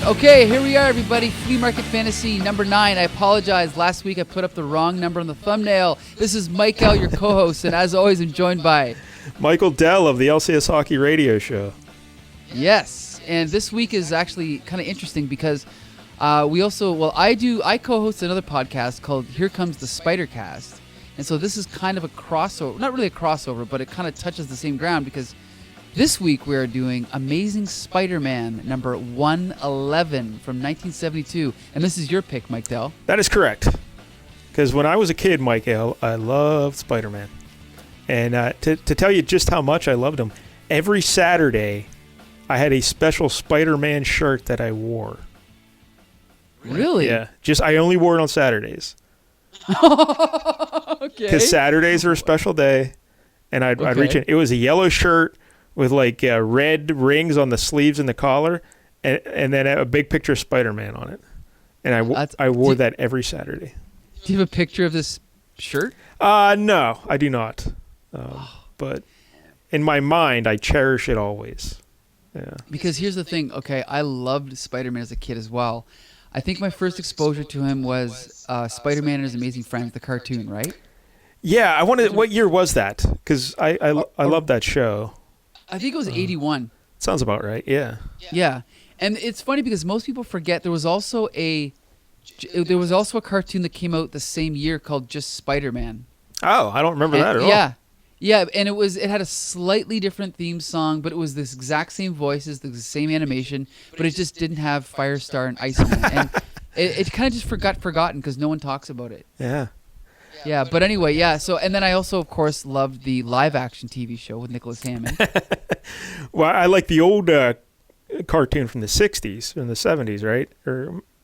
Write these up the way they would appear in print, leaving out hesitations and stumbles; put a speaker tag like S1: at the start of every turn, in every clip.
S1: Okay, here we are, everybody. Flea Market Fantasy number 9. I apologize. Last week I put up the wrong number on the thumbnail. This is Mike-El, your co-host, and as always, I'm joined by
S2: Michael-DELL of the LCS Hockey Radio Show.
S1: Yes, and this week is actually kind of interesting because I co-host another podcast called Here Comes the Spider-Cast, and so this is kind of a crossover. Not really a crossover, but it kind of touches the same ground because this week we are doing Amazing Spider-Man number 111 from 1972. And this is your pick, Mike-DELL.
S2: That is correct. Because when I was a kid, Mike-El, I loved Spider-Man. And to tell you just how much I loved him, every Saturday I had a special Spider-Man shirt that I wore.
S1: Really?
S2: Yeah. I only wore it on Saturdays.
S1: Okay.
S2: Because Saturdays are a special day. And I'd reach in. It was a yellow shirt with like red rings on the sleeves and the collar, and then a big picture of Spider-Man on it. And I wore that every Saturday.
S1: Do you have a picture of this shirt?
S2: No, I do not. But in my mind, I cherish it always. Yeah.
S1: Because here's the thing. Okay, I loved Spider-Man as a kid as well. I think my first exposure to him was Spider-Man and His Amazing Friends, the cartoon, right?
S2: Yeah, what year was that? Because I love that show.
S1: I think it was 81.
S2: Sounds about right, yeah.
S1: Yeah. And it's funny because most people forget there was also a cartoon that came out the same year called Just Spider-Man.
S2: Oh, I don't remember that at all.
S1: Yeah. Yeah, and it had a slightly different theme song, but it was this exact same voices, the same animation, but it just didn't have Firestar and Iceman. And it kind of just forgotten because no one talks about it.
S2: Yeah.
S1: Yeah, but anyway, yeah. So, and then I also, of course, loved the live-action TV show with Nicholas Hammond.
S2: Well, I like the old cartoon from the 60s and the 70s, right?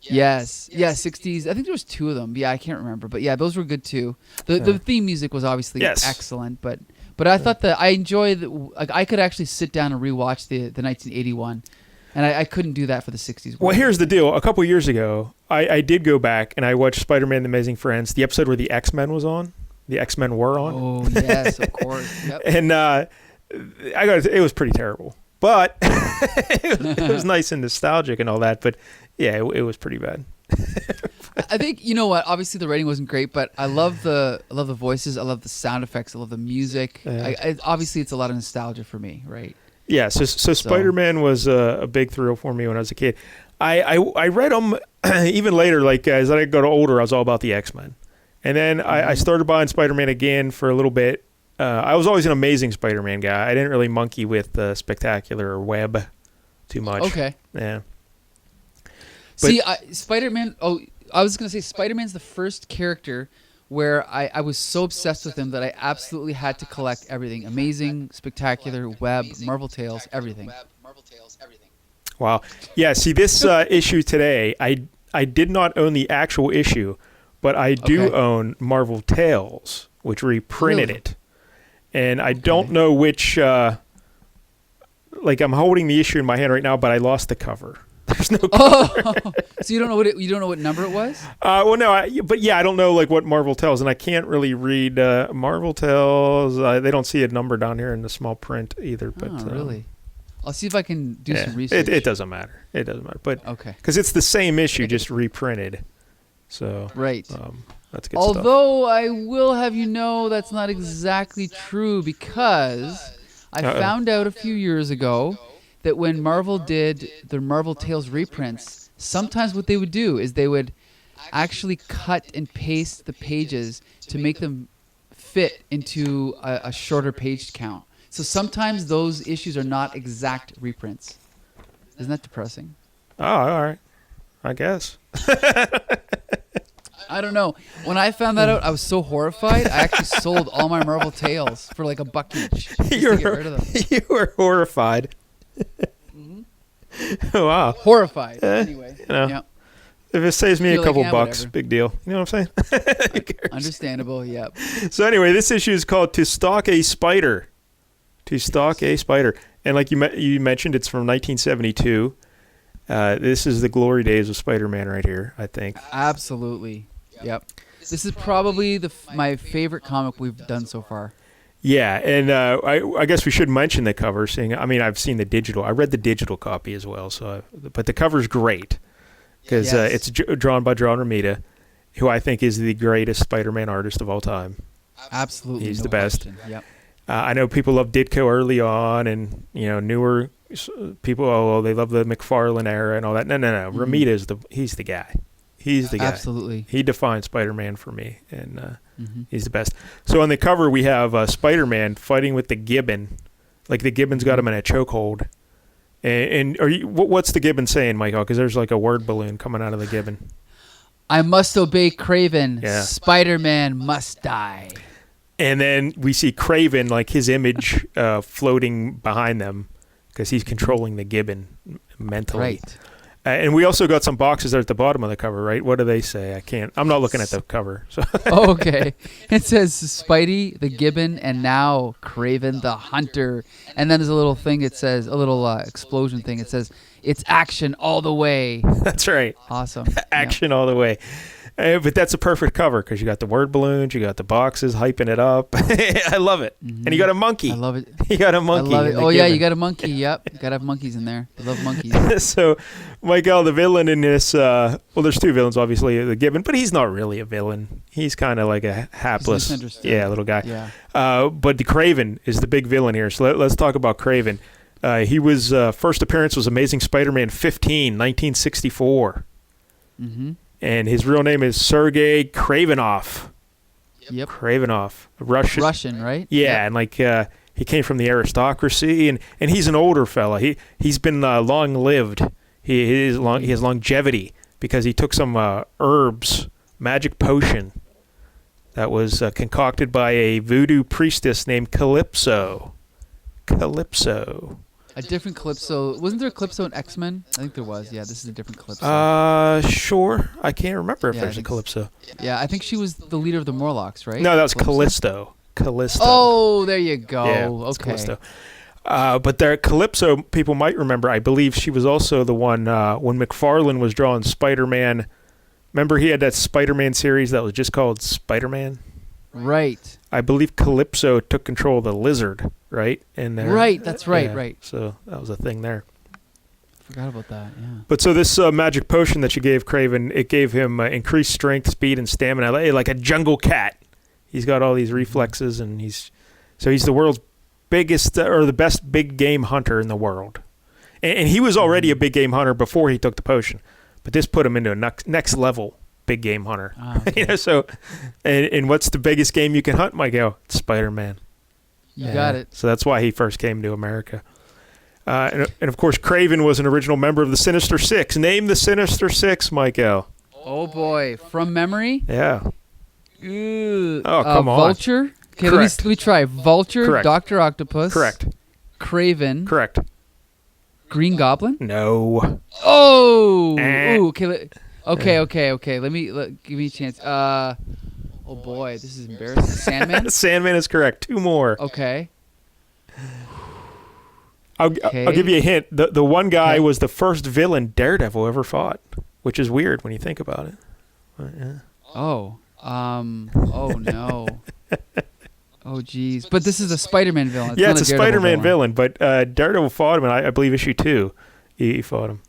S1: Yes, 60s. I think there was 2 of them. Yeah, I can't remember, but yeah, those were good too. The theme music was obviously excellent, but I thought that I enjoyed. I could actually sit down and rewatch the 1981. And I couldn't do that for the 60s.
S2: Well, here's the deal. A couple years ago, I did go back and I watched Spider-Man and the Amazing Friends, the episode where the X-Men was on. The X-Men were on.
S1: Oh, yes, of course. Yep.
S2: And it was pretty terrible. But it was nice and nostalgic and all that. But, yeah, it was pretty bad.
S1: I think, you know what, obviously the writing wasn't great, but I love the voices. I love the sound effects. I love the music. Obviously, it's a lot of nostalgia for me, right?
S2: Yeah, so Spider-Man was a big thrill for me when I was a kid. I read them even later, like as I got older, I was all about the X-Men. And then I started buying Spider-Man again for a little bit. I was always an Amazing Spider-Man guy. I didn't really monkey with Spectacular or Web too much.
S1: Okay.
S2: Yeah.
S1: See, Spider-Man, I was going to say Spider-Man's the first character where I was so obsessed with him that I absolutely had to collect everything. Amazing, Spectacular, Web, Marvel Tales, everything.
S2: Wow. Yeah, see, this issue today, I did not own the actual issue, but I do own Marvel Tales, which reprinted it. And I don't know which, I'm holding the issue in my hand right now, but I lost the cover. There's no cover.
S1: So you don't know what number it was?
S2: Well, no, I don't know what Marvel Tells, and I can't really read Marvel Tells. They don't see a number down here in the small print either. But
S1: really? I'll see if I can do some research.
S2: It doesn't matter. But because it's the same issue, just reprinted. So
S1: right.
S2: That's good
S1: Although I will have you know that's not exactly true because I found out a few years ago that when Marvel did their Marvel Tales reprints, sometimes what they would do is they would actually cut and paste the pages to make them fit into a shorter page count. So sometimes those issues are not exact reprints. Isn't that depressing?
S2: Oh, all right. I guess.
S1: I don't know. When I found that out, I was so horrified. I actually sold all my Marvel Tales for like $1 each just to get rid of them.
S2: You were horrified. Wow.
S1: Horrified. Anyway.
S2: Yeah. If it saves me a couple bucks, big deal. You know what I'm saying?
S1: Understandable, yep.
S2: So anyway, this issue is called To Stalk a Spider. To Stalk a Spider. And like you mentioned, it's from 1972. This is the glory days of Spider-Man right here, I think.
S1: Absolutely. Yep. This is probably my favorite comic we've done so far.
S2: Yeah, and I guess we should mention the cover. I've seen the digital. I read the digital copy as well. But the cover's great because it's drawn by John Romita, who I think is the greatest Spider-Man artist of all time.
S1: Absolutely,
S2: he's the best.
S1: Yep.
S2: I know people love Ditko early on, and newer people. They love the McFarlane era and all that. No. Romita he's the guy. He's the guy.
S1: Absolutely.
S2: He defined Spider-Man for me, and he's the best. So on the cover, we have Spider-Man fighting with the Gibbon. Like the Gibbon's got him in a chokehold. And what's the Gibbon saying, Michael? Because there's like a word balloon coming out of the Gibbon.
S1: I must obey Kraven.
S2: Yeah.
S1: Spider-Man must die.
S2: And then we see Kraven, like his image floating behind them because he's controlling the Gibbon mentally.
S1: Right.
S2: And we also got some boxes there at the bottom of the cover, right? What do they say? I'm not looking at the cover. So.
S1: Oh, okay. It says Spidey, the Gibbon, and now Kraven, the Hunter. And then there's a little thing. It says, a little explosion thing. It says, it's action all the way.
S2: That's right.
S1: Awesome.
S2: Action all the way. But that's a perfect cover because you got the word balloons, you got the boxes hyping it up. I love it. Mm-hmm. And you got a monkey.
S1: I love it.
S2: You got a monkey.
S1: I love it. Oh, yeah, you got a monkey. Yep. Got to have monkeys in there. I love monkeys.
S2: So, Mike-El, the villain in this, there's two villains, obviously, the Gibbon, but he's not really a villain. He's kind of like a hapless little guy.
S1: Yeah.
S2: But the Kraven is the big villain here. So let's talk about Kraven. He was first appearance was Amazing Spider-Man 15, 1964. Mm-hmm. And his real name is Sergei Kravinoff.
S1: Yep.
S2: Kravinoff. Russian,
S1: right?
S2: Yeah, yep. And he came from the aristocracy, and he's an older fella. He's been long lived. He has longevity because he took some herbs, magic potion that was concocted by a voodoo priestess named Calypso.
S1: A different Calypso. Wasn't there a Calypso in X-Men? I think there was. Yeah, this is a different Calypso.
S2: Sure. I can't remember if there's a Calypso.
S1: Yeah, I think she was the leader of the Morlocks, right?
S2: No, that was Callisto.
S1: Oh, there you go.
S2: Yeah,
S1: okay.
S2: Callisto. But there, Calypso, people might remember, I believe she was also the one when McFarlane was drawing Spider-Man. Remember he had that Spider-Man series that was just called Spider-Man?
S1: Right.
S2: I believe Calypso took control of the Lizard, right?
S1: Right, that's right,
S2: yeah,
S1: right.
S2: So that was a thing there.
S1: Forgot about that, yeah.
S2: But so this magic potion that you gave Kraven, it gave him increased strength, speed, and stamina, like a jungle cat. He's got all these reflexes, and he's the world's biggest or the best big game hunter in the world. And he was already a big game hunter before he took the potion, but this put him into a next level big game hunter.
S1: Oh, okay.
S2: So, and what's the biggest game you can hunt, Mike-El? It's Spider-Man.
S1: You got it.
S2: So that's why he first came to America. And of course, Kraven was an original member of the Sinister Six. Name the Sinister Six, Mike-El.
S1: Oh boy, from memory?
S2: Yeah.
S1: Ooh.
S2: Oh, come on.
S1: Vulture? Okay, let me try. Vulture,
S2: Correct.
S1: Dr. Octopus.
S2: Correct.
S1: Kraven.
S2: Correct.
S1: Green Goblin?
S2: No.
S1: Oh! Ooh, okay. Let me give me a chance. Oh boy, this is embarrassing. Sandman?
S2: Sandman is correct. Two more.
S1: Okay.
S2: I'll give you a hint. The one guy was the first villain Daredevil ever fought, which is weird when you think about it. But, yeah.
S1: Oh no. Oh geez. But this is a Spider-Man villain.
S2: It's a Spider-Man villain, but Daredevil fought him, and I believe issue 2, he fought him.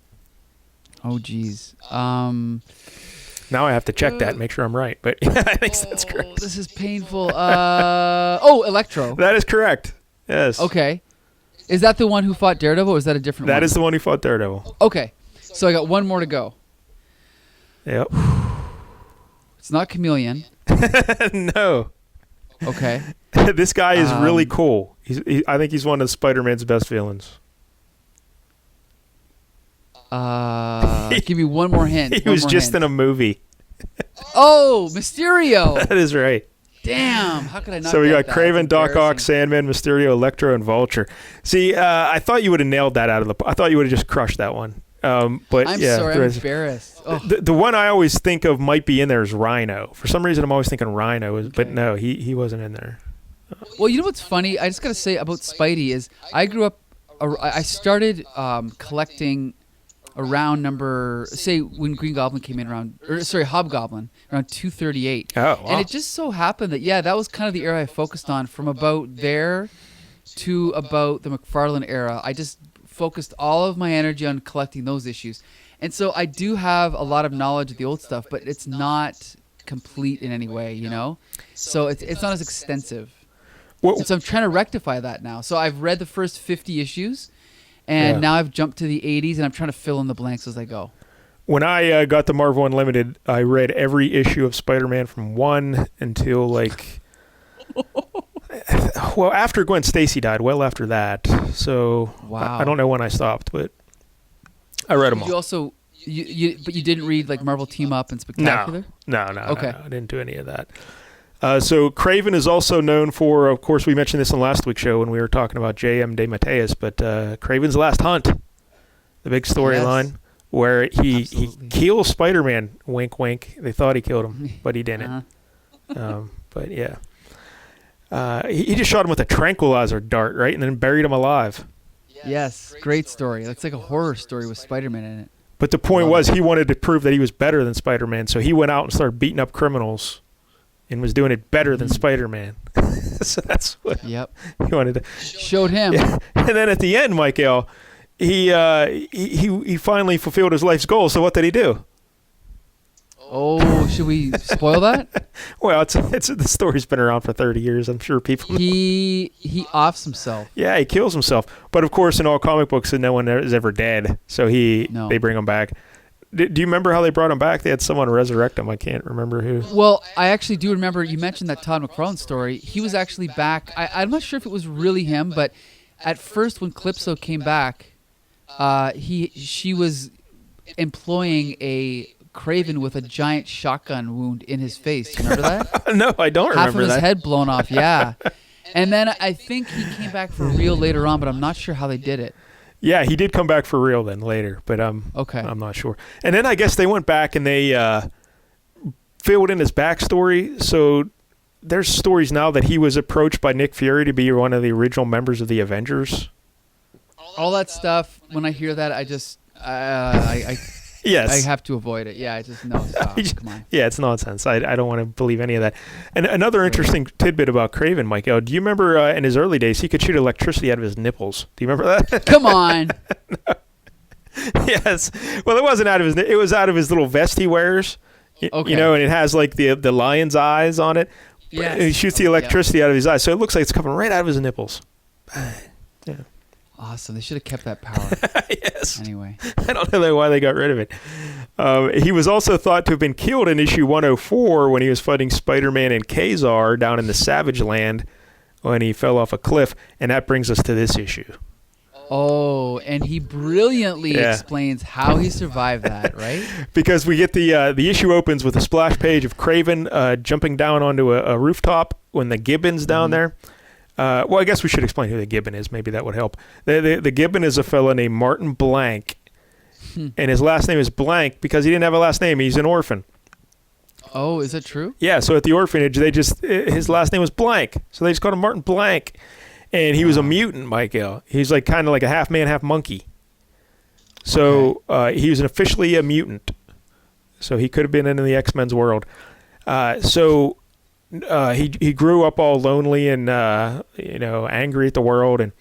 S1: Oh geez.
S2: Now I have to check that and make sure I'm right, but yeah, I think that's correct.
S1: This is painful. Electro.
S2: That is correct. Yes.
S1: Okay. Is that the one who fought Daredevil, or is that a different one?
S2: That is the one who fought Daredevil.
S1: Okay. So I got one more to go.
S2: Yep.
S1: It's not Chameleon.
S2: No.
S1: Okay.
S2: This guy is really cool. I think he's one of Spider-Man's best villains.
S1: Give me one more hint.
S2: He was just in a movie.
S1: Oh, Mysterio.
S2: That is right.
S1: Damn, how could I not?
S2: So we got
S1: that?
S2: Kraven, Doc Ock, Sandman, Mysterio, Electro, and Vulture. See, I thought you would have nailed that out of the. I thought you would have just crushed that one. But
S1: I'm
S2: yeah,
S1: sorry, I'm embarrassed. Oh.
S2: The one I always think of might be in there is Rhino. For some reason, I'm always thinking Rhino, but no, he wasn't in there.
S1: Well, you know what's funny? I just gotta say about Spidey is I grew up. I started collecting around when Green Goblin came in Hobgoblin around 238.
S2: Oh, wow.
S1: And it just so happened that that was kind of the era I focused on from about there to about the McFarlane era. I just focused all of my energy on collecting those issues. And so I do have a lot of knowledge of the old stuff, but it's not complete in any way, So it's not as extensive. And so I'm trying to rectify that now. So I've read the first 50 issues, and now I've jumped to the 80s, and I'm trying to fill in the blanks as I go. When
S2: I got the Marvel Unlimited, I read every issue of Spider-Man from 1 until well, after Gwen Stacy died, well after that. So
S1: wow.
S2: I don't know when I stopped, but I read them all.
S1: You also, but you didn't read Marvel Team Up and Spectacular?
S2: No.
S1: Okay.
S2: No, I didn't do any of that. So Kraven is also known for, of course, we mentioned this on last week's show when we were talking about J.M. DeMatteis, but Kraven's Last Hunt, the big storyline where he kills Spider-Man. Wink, wink. They thought he killed him, but he didn't. But yeah. He just shot him with a tranquilizer dart, right, and then buried him alive.
S1: Yes, great story. That's like a horror story with Spider-Man in it.
S2: But the point was he wanted to prove that he was better than Spider-Man, so he went out and started beating up criminals and was doing it better than Spider-Man. So that's what he wanted to...
S1: Showed him.
S2: Yeah. And then at the end, Mike-El, he finally fulfilled his life's goal, so what did he do?
S1: Oh, should we spoil that?
S2: Well, the story's been around for 30 years. I'm sure people know.
S1: He offs himself.
S2: Yeah, he kills himself. But of course, in all comic books, no one is ever dead. So they bring him back. Do you remember how they brought him back? They had someone resurrect him. I can't remember who.
S1: Well, I actually do remember. You mentioned that Todd McFarlane story. He was actually back. I'm not sure if it was really him, but at first when Calypso came back, she was employing a Kraven with a giant shotgun wound in his face. Do you remember that?
S2: No, I don't remember that.
S1: Half of his head blown off, yeah. And then I think he came back for real later on, but I'm not sure how they did it.
S2: Yeah, he did come back for real then later, but
S1: okay.
S2: I'm not sure. And then I guess they went back and they filled in his backstory. So there's stories now that he was approached by Nick Fury to be one of the original members of the Avengers.
S1: All that stuff, when I hear that, I just...
S2: Yes.
S1: I have to avoid it. Yeah, I just know. Stop. Come on.
S2: Yeah, it's nonsense. I don't want to believe any of that. And another interesting tidbit about Kraven, Mike-El, do you remember in his early days, he could shoot electricity out of his nipples? Do you remember that?
S1: Come on.
S2: No. Yes. Well, it wasn't out of it was out of his little vest he wears.
S1: Okay.
S2: And it has the lion's eyes on it.
S1: Yes.
S2: And he shoots the electricity out of his eyes. So it looks like it's coming right out of his nipples. Yeah.
S1: Awesome. They should have kept that power.
S2: Yes.
S1: Anyway.
S2: I don't know why they got rid of it. He was also thought to have been killed in issue 104 when he was fighting Spider-Man and Kazar down in the Savage Land when he fell off a cliff. And that brings us to this issue.
S1: Oh, and he brilliantly explains how he survived that, right?
S2: Because we get the issue opens with a splash page of Kraven jumping down onto a rooftop when the Gibbon's down there. Well, I guess we should explain who the Gibbon is. Maybe that would help. The Gibbon is a fellow named Martin Blank, and his last name is Blank because he didn't have a last name. He's an orphan.
S1: Oh, is that true?
S2: Yeah, so at the orphanage, his last name was Blank, so they just called him Martin Blank, and he was a mutant, Mike-El. He's kind of like a half man, half monkey. So he was officially a mutant. So he could have been in the X-Men's world. He grew up all lonely and angry at the world, and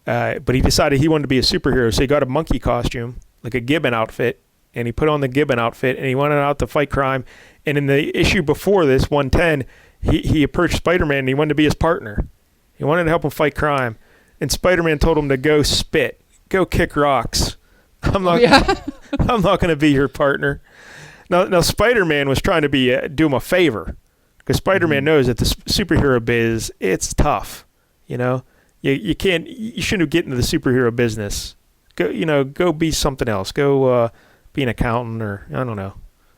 S2: but he decided he wanted to be a superhero, so he got a monkey costume, like a Gibbon outfit, and he put on the Gibbon outfit, and he went out to fight crime. And in the issue before this, 110, he approached Spider-Man, and he wanted to be his partner. He wanted to help him fight crime, and Spider-Man told him to go spit, go kick rocks. I'm not going to be your partner. Now Spider-Man was trying to do him a favor. Because Spider-Man knows that the superhero biz, it's tough. You shouldn't get into the superhero business. Go be something else. Go be an accountant or, I don't know,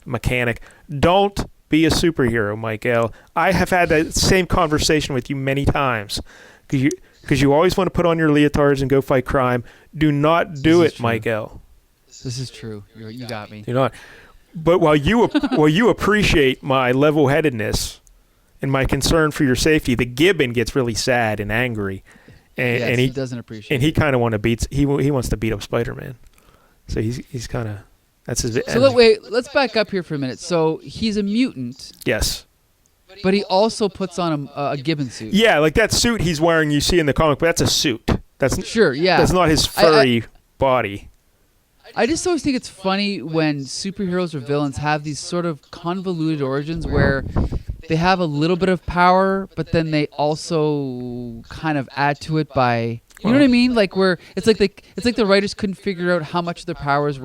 S2: a mechanic. Don't be a superhero, Mike-El. I have had that same conversation with you many times. Because you always want to put on your leotards and go fight crime. Do not do it, Mike-El.
S1: This is true. You got me.
S2: Do not. But while you appreciate my level-headedness and my concern for your safety, the Gibbon gets really sad and angry, and he
S1: doesn't appreciate.
S2: And he kind of wants to beat up Spider-Man. So he's kind of that's his.
S1: So let's back up here for a minute. So he's a mutant.
S2: Yes.
S1: But he also puts on a Gibbon suit.
S2: Yeah, like that suit he's wearing you see in the comic, but that's a suit. That's
S1: sure, yeah.
S2: That's not his furry body.
S1: I just always think it's funny when superheroes or villains have these sort of convoluted origins where they have a little bit of power, but then they also kind of add to it by, you know what I mean? Like where it's like the writers couldn't figure out how much of their powers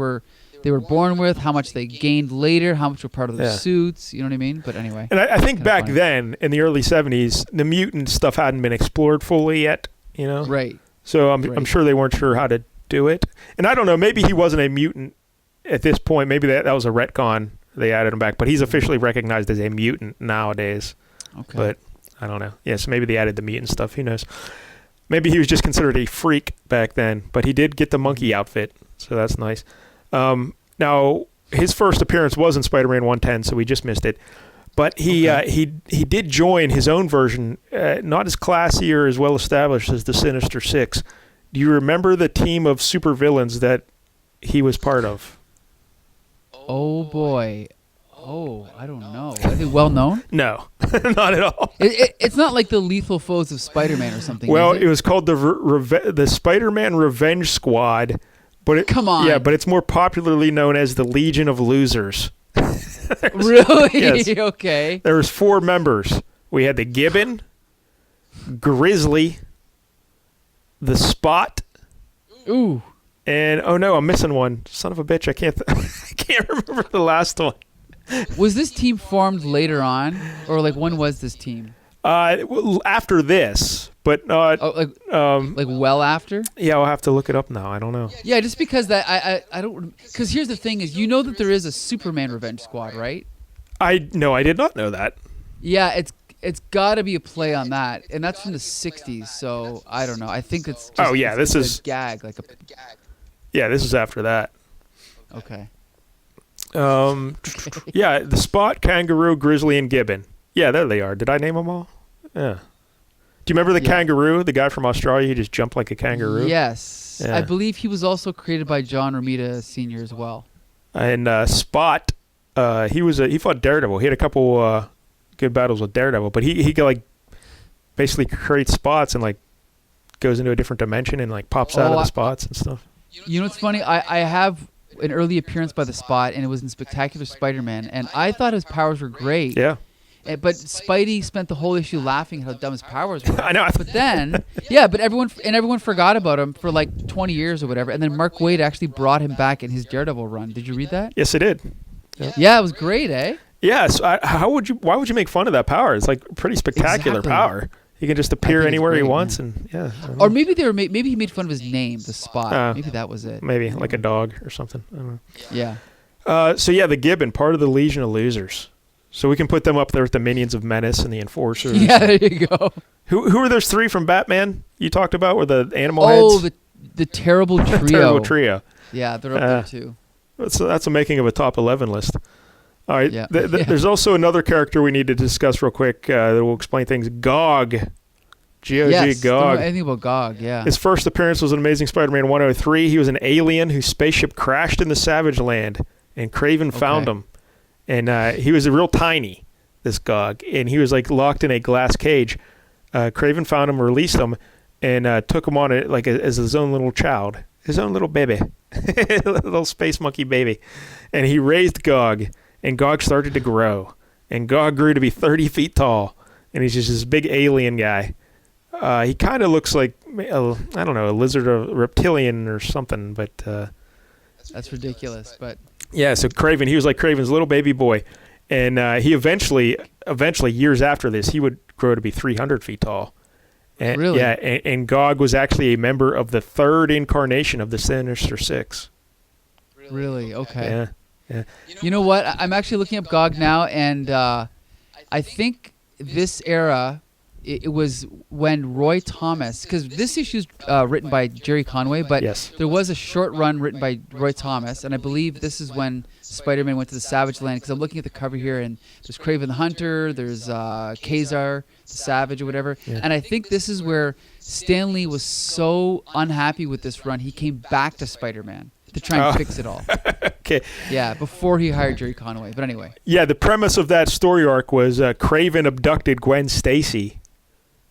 S1: they were born with, how much they gained later, how much were part of their suits. You know what I mean? But anyway.
S2: And I think back then in the early 70s, the mutant stuff hadn't been explored fully yet. You know?
S1: Right.
S2: So I'm sure they weren't sure how to do it. And I don't know, maybe he wasn't a mutant at this point. Maybe that was a retcon. They added him back. But he's officially recognized as a mutant nowadays. Okay. But I don't know. Yeah, so maybe they added the mutant stuff. Who knows? Maybe he was just considered a freak back then. But he did get the monkey outfit. So that's nice. Now, his first appearance was in Spider-Man 110, so we just missed it. But he did join his own version, not as classy or as well established as the Sinister Six. Do you remember the team of supervillains that he was part of?
S1: Oh boy, I don't know. Are they well known?
S2: No, not at all.
S1: It's not like the Lethal Foes of Spider-Man or something.
S2: Well,
S1: is
S2: it was called the Spider-Man Revenge Squad. But
S1: come on.
S2: Yeah, but it's more popularly known as the Legion of Losers.
S1: Really?
S2: Yes.
S1: Okay.
S2: There was 4 members. We had the Gibbon, Grizzly, the Spot.
S1: Ooh.
S2: And oh no, I'm missing one. Son of a bitch! I can't remember the last one.
S1: Was this team formed later on, or like when was this team?
S2: After this, but
S1: like well after.
S2: Yeah, I'll have to look it up now. I don't know.
S1: Yeah, just because that I don't, because here's the thing: is you know that there is a Superman Revenge Squad, right?
S2: I did not know that.
S1: Yeah, it's got to be a play on that, and that's from the '60s. So I don't know. I think it's. Just,
S2: this is
S1: a gag, like a.
S2: Yeah, this is after that.
S1: Okay.
S2: Yeah, the Spot, Kangaroo, Grizzly, and Gibbon. Yeah, there they are. Did I name them all? Yeah. Do you remember the kangaroo, the guy from Australia who just jumped like a kangaroo?
S1: Yes. Yeah. I believe he was also created by John Romita Sr. as well.
S2: And Spot, he fought Daredevil. He had a couple good battles with Daredevil, but he like basically creates spots and like goes into a different dimension and like pops out of the spots and stuff.
S1: You know what's funny? I have an early appearance by the Spot, and it was in Spectacular Spider-Man, and I thought his powers were great.
S2: Yeah.
S1: But Spidey spent the whole issue laughing at how dumb his powers were.
S2: I know.
S1: But then, but everyone forgot about him for like 20 years or whatever. And then Mark Waid actually brought him back in his Daredevil run. Did you read that?
S2: Yes, I did.
S1: Yeah, it was great, eh?
S2: Yeah. So why would you make fun of that power? It's like pretty spectacular power. He can just appear anywhere he wants, and
S1: Or maybe maybe he made fun of his name, the Spot. Maybe that was it.
S2: Maybe like a dog or something. I don't know.
S1: Yeah.
S2: So the Gibbon, part of the Legion of Losers. So we can put them up there with the Minions of Menace and the Enforcers.
S1: Yeah, there you go.
S2: Who are those 3 from Batman you talked about? Were the animal heads?
S1: Oh, the terrible trio.
S2: Terrible trio.
S1: Yeah, they're up there too.
S2: That's a making of a top 11 list. All right. Yeah. There's also another character we need to discuss real quick that will explain things. Gog. G-O-G,
S1: yes,
S2: Gog.
S1: Don't know anything about Gog, yeah.
S2: His first appearance was in Amazing Spider-Man 103. He was an alien whose spaceship crashed in the Savage Land, and Kraven found him. And he was real tiny, this Gog, and he was like locked in a glass cage. Kraven found him, released him, and took him on it like as his own little child, his own little baby, little space monkey baby. And he raised Gog, and Gog started to grow, and Gog grew to be 30 feet tall, and he's just this big alien guy. He kind of looks like a lizard or a reptilian or something, but
S1: that's ridiculous, but.
S2: Yeah, so Kraven, he was like Kraven's little baby boy. And he eventually, years after this, he would grow to be 300 feet tall. And,
S1: really?
S2: Yeah, and Gog was actually a member of the 3rd incarnation of the Sinister Six.
S1: Really? Okay.
S2: Yeah.
S1: You know what? I'm actually looking up Gog now, and I think this era... It was when Roy Thomas, because this issue is written by Gerry Conway, but there was a short run written by Roy Thomas, and I believe this is when Spider-Man went to the Savage Land, because I'm looking at the cover here, and there's Kraven the Hunter, there's Kazar, the Savage, or whatever, and I think this is where Stan Lee was so unhappy with this run, he came back to Spider-Man. to try and fix it all.
S2: Okay.
S1: Yeah, before he hired Gerry Conway. But anyway.
S2: Yeah, the premise of that story arc was Kraven abducted Gwen Stacy,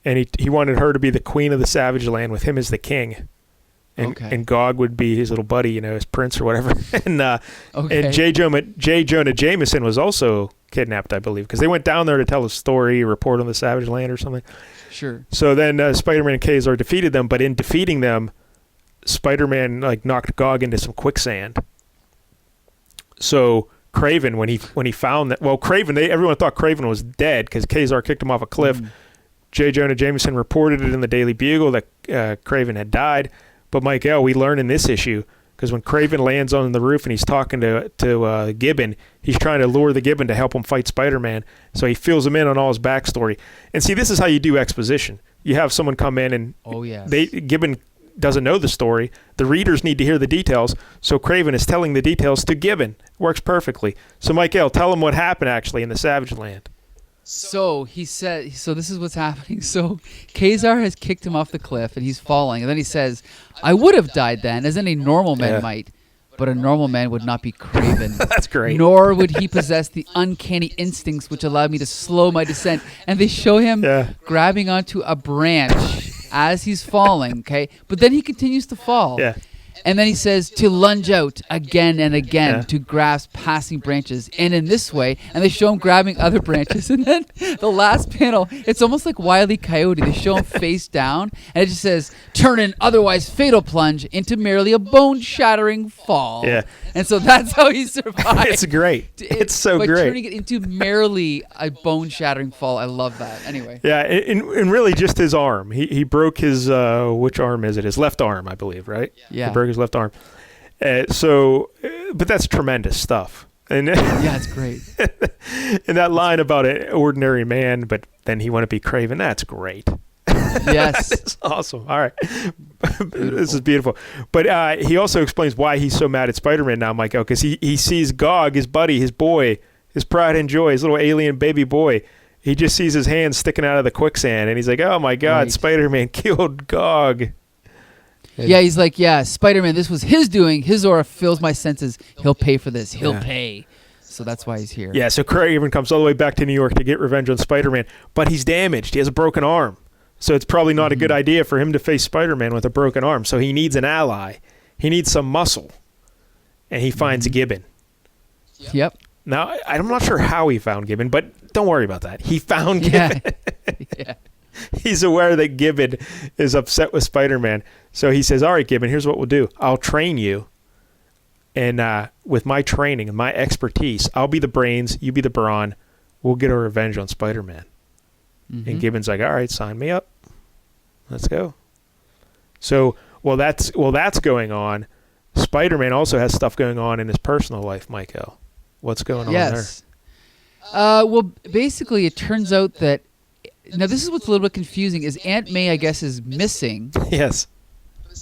S2: and he wanted her to be the queen of the Savage Land with him as the king. And Gog would be his little buddy, his prince or whatever. And J. Jonah Jameson was also kidnapped, I believe, because they went down there to tell a story, report on the Savage Land or something.
S1: Sure.
S2: So then Spider-Man and Kazar defeated them, but in defeating them, Spider-Man knocked Gog into some quicksand. So Kraven, when he found that, Kraven, everyone thought Kraven was dead because Kazar kicked him off a cliff. J. Jonah Jameson reported it in the Daily Bugle that Kraven had died. But Mike-El, we learn in this issue, because when Kraven lands on the roof and he's talking to Gibbon, he's trying to lure the Gibbon to help him fight Spider-Man. So he fills him in on all his backstory. And see, this is how you do exposition. You have someone come in and Gibbon doesn't know the story. The readers need to hear the details. So Kraven is telling the details to Gibbon. Works perfectly. So Mike-El, tell him what happened actually in the Savage Land.
S1: So he said, so this is what's happening. So Kazar has kicked him off the cliff and he's falling. And then he says, I would have died then, as any normal man might. But a normal man would not be Kraven.
S2: That's great.
S1: Nor would he possess the uncanny instincts which allowed me to slow my descent. And they show him grabbing onto a branch as he's falling, okay? But then he continues to fall.
S2: Yeah.
S1: And then he says to lunge out again and again to grasp passing branches. And in this way, and they show him grabbing other branches. And then the last panel, it's almost like Wile E. Coyote. They show him face down, and it just says, turn an otherwise fatal plunge into merely a bone-shattering fall.
S2: Yeah.
S1: And so that's how he survived.
S2: It's great. It's so
S1: by
S2: great.
S1: turning it into merely a bone-shattering fall. I love that. Anyway.
S2: Yeah, and really just his arm. He broke his, which arm is it? His left arm, I believe, right?
S1: Yeah.
S2: He broke his left arm. But that's tremendous stuff. And
S1: yeah, it's great.
S2: And that line about an ordinary man, but then he want to be Kraven, that's great.
S1: Yes.
S2: It's awesome. All right. This is beautiful. But he also explains why he's so mad at Spider-Man now, Mike-El, because he sees Gog, his buddy, his boy, his pride and joy, his little alien baby boy. He just sees his hand sticking out of the quicksand, and he's like, oh, my God, Spider-Man killed Gog.
S1: Yeah, he's like, Spider-Man, this was his doing. His aura fills my senses. He'll pay for this. He'll pay. So that's why he's here.
S2: Yeah, so Kraven comes all the way back to New York to get revenge on Spider-Man, but he's damaged. He has a broken arm. So it's probably not a good idea for him to face Spider-Man with a broken arm. So he needs an ally. He needs some muscle. And he finds Gibbon.
S1: Yep.
S2: Now, I'm not sure how he found Gibbon, but don't worry about that. He found Gibbon.
S1: Yeah.
S2: He's aware that Gibbon is upset with Spider-Man. So he says, all right, Gibbon, here's what we'll do. I'll train you. And with my training and my expertise, I'll be the brains, you be the brawn. We'll get our revenge on Spider-Man. And Gibbon's like, all right, sign me up. Let's go. So while that's going on, Spider-Man also has stuff going on in his personal life, Mike-El. What's going on there?
S1: Well, basically, it turns out that now this is what's a little bit confusing is Aunt May, I guess, is missing.
S2: Yes.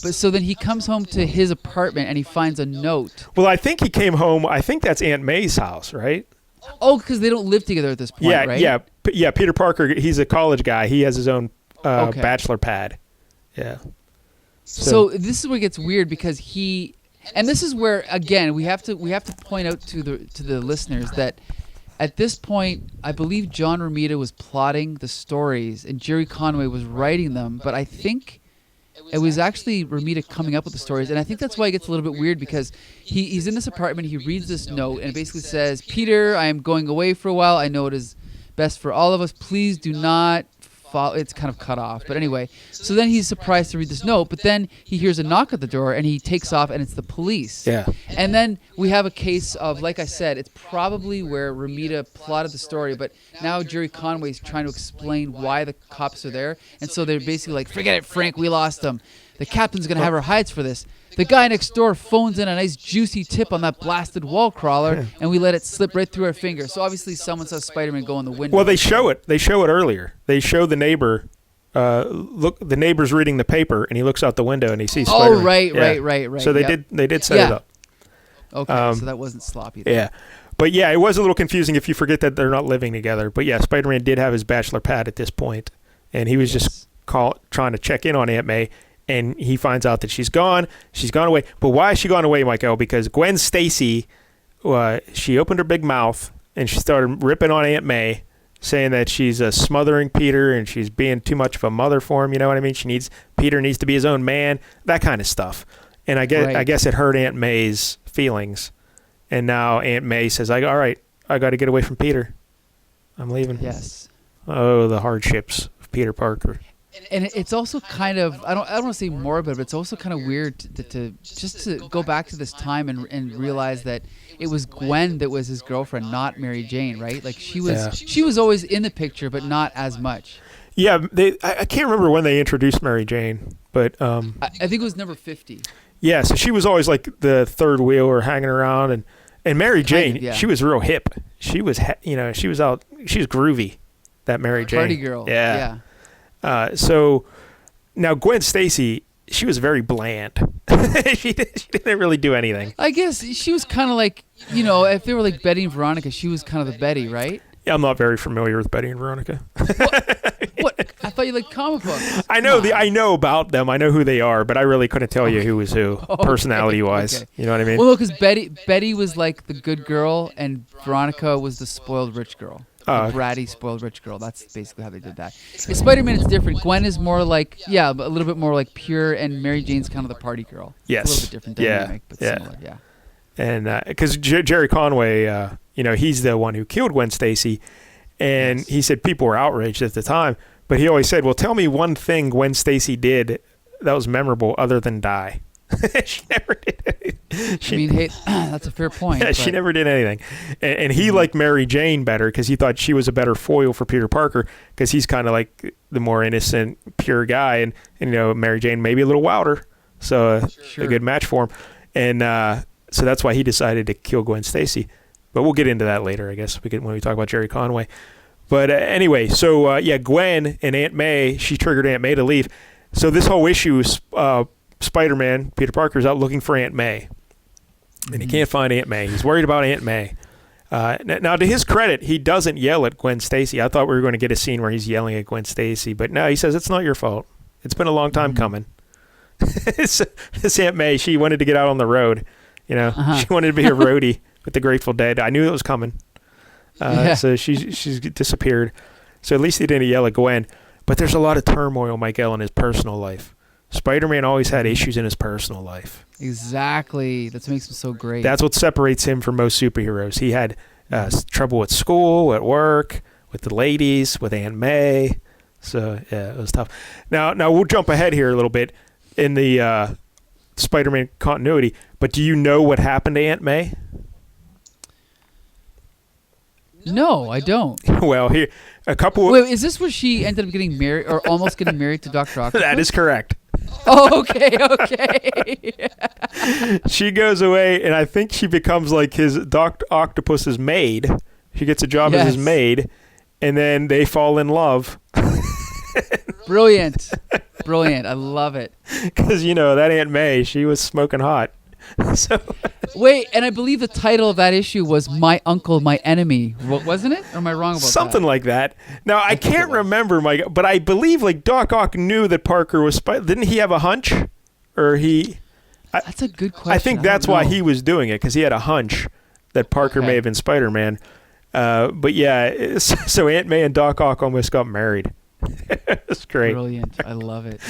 S1: But so then he comes home to his apartment and he finds a note.
S2: Well, I think he came home. I think that's Aunt May's house, right?
S1: Oh, because they don't live together at this point, right?
S2: Yeah. Peter Parker, he's a college guy. He has his own bachelor pad. Yeah.
S1: So this is where it gets weird because and this is where again we have to point out to the listeners that at this point I believe John Romita was plotting the stories and Gerry Conway was writing them, but I think it was actually Romita coming up with the stories, and I think that's why it gets a little bit weird because he's in this apartment, he reads this note, and it basically says, Peter, I am going away for a while. I know it is best for all of us. Please do not follow. It's kind of cut off. But anyway, so then he's surprised to read this note, but then he hears a knock at the door, and he takes off, and it's the police.
S2: Yeah.
S1: And then we have a case of, like I said, it's probably where Romita plotted the story, but now Gerry Conway's trying to explain why the cops are there. And so they're basically like, forget it, Frank, we lost him. The captain's going to have our hides for this. The guy next door phones in a nice juicy tip on that blasted wall crawler, and we let it slip right through our fingers. So obviously someone saw Spider-Man go in the window.
S2: Well, they show it. They show it earlier. They show the neighbor. The neighbor's reading the paper, and he looks out the window, and he sees Spider-Man.
S1: Oh, right.
S2: So they did set it up.
S1: Okay, so that wasn't sloppy then.
S2: Yeah. But yeah, it was a little confusing if you forget that they're not living together. But yeah, Spider-Man did have his bachelor pad at this point, and he was just trying to check in on Aunt May. and he finds out that she's gone. She's gone away. But why is she gone away, Mike-El? Because Gwen Stacy, she opened her big mouth and she started ripping on Aunt May, saying that she's smothering Peter and she's being too much of a mother for him. You know what I mean? Peter needs to be his own man, that kind of stuff. And I guess it hurt Aunt May's feelings. And now Aunt May says, all right, I got to get away from Peter. I'm leaving.
S1: Yes.
S2: Oh, the hardships of Peter Parker.
S1: And it's also kind of, I don't want to say morbid, but it's also kind of weird to go back to this time and realize that it was Gwen that was his girlfriend, not Mary Jane, right? Like she was always in the picture, but not as much. Yeah,
S2: I can't remember when they introduced Mary Jane, but
S1: I think it was number 50.
S2: Yeah, so she was always like the third wheel or hanging around, and Mary Jane, she was real hip. She was she was groovy. That Mary Jane,
S1: party girl.
S2: Yeah. So now Gwen Stacy, she was very bland. she didn't really do anything.
S1: I guess she was kind of like, if they were like Betty and Veronica, she was kind of the Betty, right?
S2: Yeah, I'm not very familiar with Betty and Veronica.
S1: What? I thought you liked comic books.
S2: I know about them. I know who they are, but I really couldn't tell you who was who, personality-wise. Okay. You know what I mean?
S1: Well, no, because Betty was like the good girl, and Veronica was the spoiled rich girl. The bratty, spoiled rich girl. That's basically how they did that. In Spider-Man, it's different. Gwen is more like, a little bit more like pure, and Mary Jane's kind of the party girl.
S2: Yes.
S1: It's a little bit different dynamic, but similar, yeah.
S2: And because Gerry Conway, he's the one who killed Gwen Stacy, and he said people were outraged at the time, but he always said, well, tell me one thing Gwen Stacy did that was memorable other than die. She never did anything.
S1: That's a fair point.
S2: Yeah, she never did anything. And he liked Mary Jane better because he thought she was a better foil for Peter Parker because he's kind of like the more innocent, pure guy. And Mary Jane maybe a little wilder. So a good match for him. And so that's why he decided to kill Gwen Stacy. But we'll get into that later, I guess, when we talk about Gerry Conway. But anyway, so Gwen and Aunt May, she triggered Aunt May to leave. So this whole issue is Spider-Man, Peter Parker's out looking for Aunt May. And he can't find Aunt May. He's worried about Aunt May. Now, to his credit, he doesn't yell at Gwen Stacy. I thought we were going to get a scene where he's yelling at Gwen Stacy. But no, he says, it's not your fault. It's been a long time coming. This Aunt May, she wanted to get out on the road. She wanted to be a roadie with the Grateful Dead. I knew it was coming. So she's disappeared. So at least he didn't yell at Gwen. But there's a lot of turmoil, Mike-El, in his personal life. Spider-Man always had issues in his personal life.
S1: Exactly. That's what makes him so great.
S2: That's what separates him from most superheroes. He had trouble at school, at work, with the ladies, with Aunt May. So, yeah, it was tough. Now we'll jump ahead here a little bit in the Spider-Man continuity. But do you know what happened to Aunt May?
S1: No, I don't.
S2: Well, here, a couple...
S1: Wait, is this where she ended up getting married, or almost getting married to Dr. Octopus?
S2: That is correct.
S1: Oh, okay.
S2: She goes away, and I think she becomes like his Dr. Octopus's maid. She gets a job as his maid, and then they fall in love.
S1: Brilliant. I love it.
S2: Because, that Aunt May, she was smoking hot. So
S1: wait, and I believe the title of that issue was My Uncle, My Enemy, wasn't it? Or am I wrong about
S2: something like that? Now, I can't remember, but I believe like Doc Ock knew that Parker was Didn't he have a hunch? Or
S1: that's a good question.
S2: I think that's why he was doing it, because he had a hunch that Parker may have been Spider-Man. But yeah, so Aunt May and Doc Ock almost got married. That's great.
S1: Brilliant. I love it.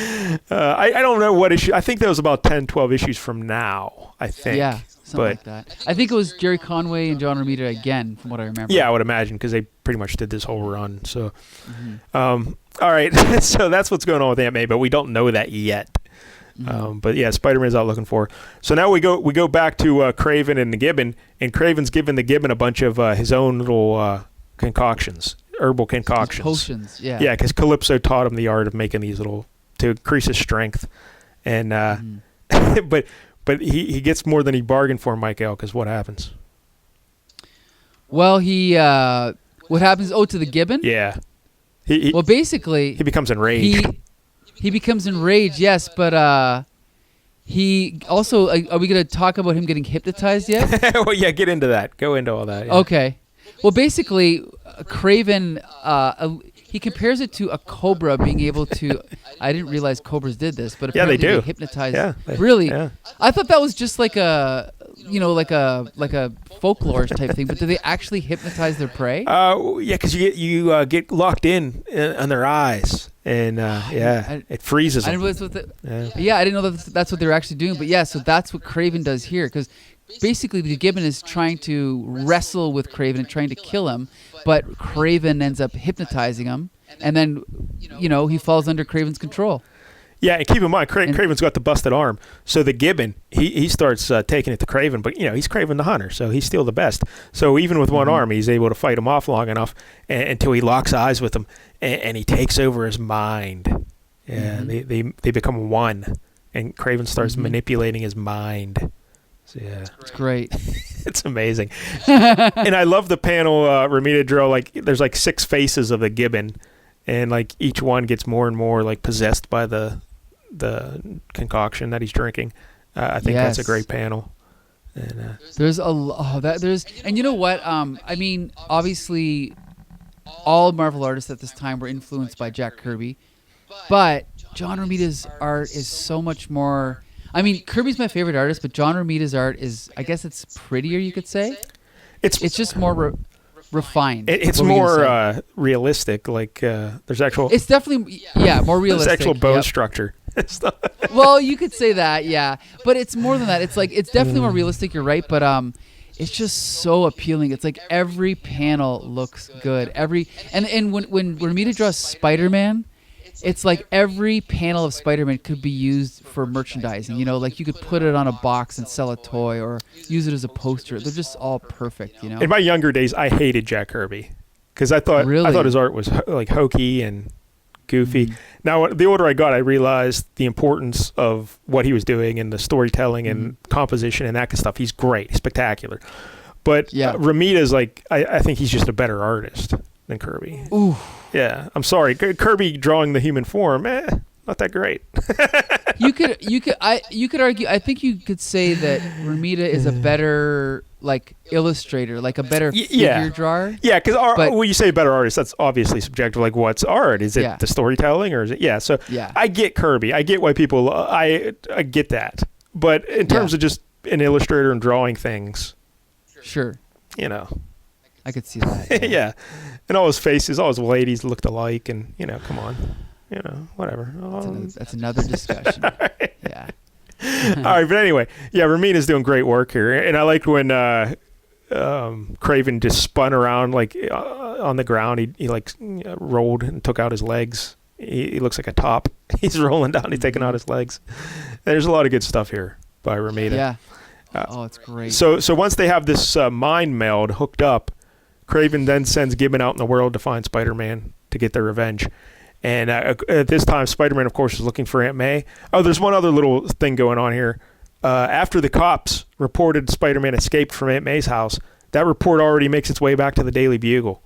S2: I don't know what issue. I think that was about 10, 12 issues from now, I think.
S1: Yeah, something like that. I think it was Gerry Conway and John Romita again, from what I remember.
S2: Yeah, I would imagine, because they pretty much did this whole run. So, all right. So that's what's going on with Aunt May, but we don't know that yet. But yeah, Spider-Man's out looking for her. So now we go back to Kraven and the Gibbon, and Kraven's giving the Gibbon a bunch of his own little concoctions. Herbal concoctions.
S1: Potions, yeah.
S2: Yeah, because Calypso taught him the art of making these to increase his strength. And but he gets more than he bargained for, Mike-El, because what happens?
S1: Well, what happens? Oh, to the Gibbon?
S2: Yeah.
S1: Well, basically...
S2: He becomes enraged.
S1: He becomes enraged, yes, but he also... Are we going to talk about him getting hypnotized yet?
S2: Well, yeah, get into that. Go into all that. Yeah.
S1: Okay. Well, basically, Kraven, he compares it to a cobra being able to. I didn't realize cobras did this, but
S2: yeah,
S1: apparently
S2: they do.
S1: Hypnotize.
S2: Yeah,
S1: really?
S2: Yeah.
S1: I thought that was just like a, like a folklore type thing. But do they actually hypnotize their prey?
S2: Yeah, because you get locked in on their eyes, and it freezes them.
S1: I didn't realize I didn't know that's what they were actually doing. But yeah, so that's what Kraven does here, because basically the Gibbon is trying to wrestle with Kraven and trying to kill him, but Kraven ends up hypnotizing him, and then he falls under Kraven's control.
S2: Yeah, and keep in mind, Kraven's got the busted arm, so the Gibbon he starts taking it to Kraven, but he's Kraven the Hunter, so he's still the best. So even with one arm, he's able to fight him off long enough until he locks eyes with him, and he takes over his mind. Yeah, they become one, and Kraven starts manipulating his mind. So, yeah,
S1: it's great.
S2: It's amazing. And I love the panel Romita drew. Like, there's like 6 faces of the Gibbon, and like each one gets more and more like possessed by the concoction that he's drinking. I think that's a great panel. And and you know what? I mean, obviously, all Marvel artists at this time were influenced by Jack Kirby, but John Romita's art is so much more. I mean, Kirby's my favorite artist, but John Romita's art is, I guess it's prettier, you could say. It's just more refined. It's more realistic. Like, there's actual...
S1: It's definitely, more realistic.
S2: There's actual bone structure.
S1: Well, you could say that, yeah. But it's more than that. It's like, it's definitely more realistic, you're right, but it's just so appealing. It's like every panel looks good. And when Romita draws Spider-Man, it's like every panel of Spider-Man could be used for merchandising. Like you could put it on a box and sell a toy, or use it as a poster. They're just all perfect.
S2: In my younger days, I hated Jack Kirby because I thought his art was like hokey and goofy. Now, the older I got, I realized the importance of what he was doing and the storytelling and composition and that kind of stuff. He's great, spectacular. But Romita's like, I think he's just a better artist than Kirby.
S1: Ooh.
S2: Yeah, I'm sorry. Kirby drawing the human form, not that great.
S1: you could argue. I think you could say that Romita is a better illustrator, like a better figure drawer.
S2: Yeah, because when you say better artist, that's obviously subjective. Like, what's art? Is it the storytelling, or is it? Yeah. So I get Kirby. I get why people. I get that. But in terms of just an illustrator and drawing things,
S1: sure.
S2: I
S1: could see that.
S2: Yeah. And all his faces, all his ladies looked alike, and come on, whatever.
S1: That's another discussion.
S2: Right.
S1: Yeah.
S2: All right, but anyway, Romita's doing great work here, and I liked when Kraven just spun around on the ground. He rolled and took out his legs. He looks like a top. He's rolling down. He's taking out his legs. There's a lot of good stuff here by Romita.
S1: Yeah. It's great.
S2: So once they have this mind meld hooked up, Kraven then sends Gibbon out in the world to find Spider-Man to get their revenge. And at this time, Spider-Man, of course, is looking for Aunt May. Oh, there's one other little thing going on here. After the cops reported Spider-Man escaped from Aunt May's house, that report already makes its way back to the Daily Bugle.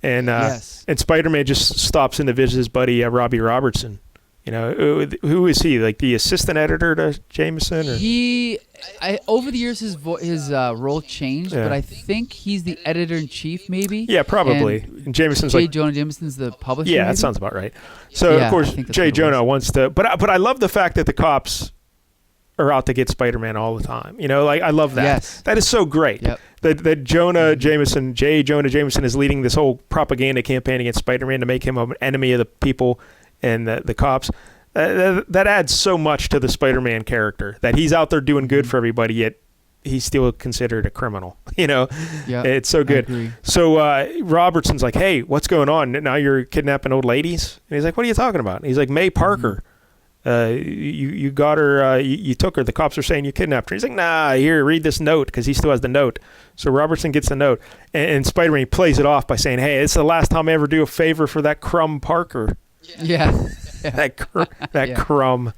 S2: And and Spider-Man just stops in to visit his buddy, Robbie Robertson. Who is he? Like the assistant editor to Jameson? Or?
S1: Over the years, his role changed, but I think he's the editor-in-chief, maybe.
S2: Yeah, probably. And Jameson's
S1: J. Jonah Jameson's the publisher.
S2: Yeah,
S1: maybe?
S2: That sounds about right. So of course, J. Jonah wants to, but I love the fact that the cops are out to get Spider-Man all the time. I love that.
S1: Yes.
S2: That is so great.
S1: Yep.
S2: That Jonah Jameson, J. Jonah Jameson, is leading this whole propaganda campaign against Spider-Man to make him an enemy of the people and the cops. That adds so much to the Spider-Man character, that he's out there doing good for everybody, yet he's still considered a criminal. It's so good. So Robertson's like, hey, what's going on? Now you're kidnapping old ladies? And he's like, what are you talking about? And he's like, May Parker. You got her, you took her. The cops are saying you kidnapped her. He's like, nah, here, read this note, because he still has the note. So Robertson gets the note, and Spider-Man plays it off by saying, hey, it's the last time I ever do a favor for that crumb Parker.
S1: Yeah.
S2: that crumb.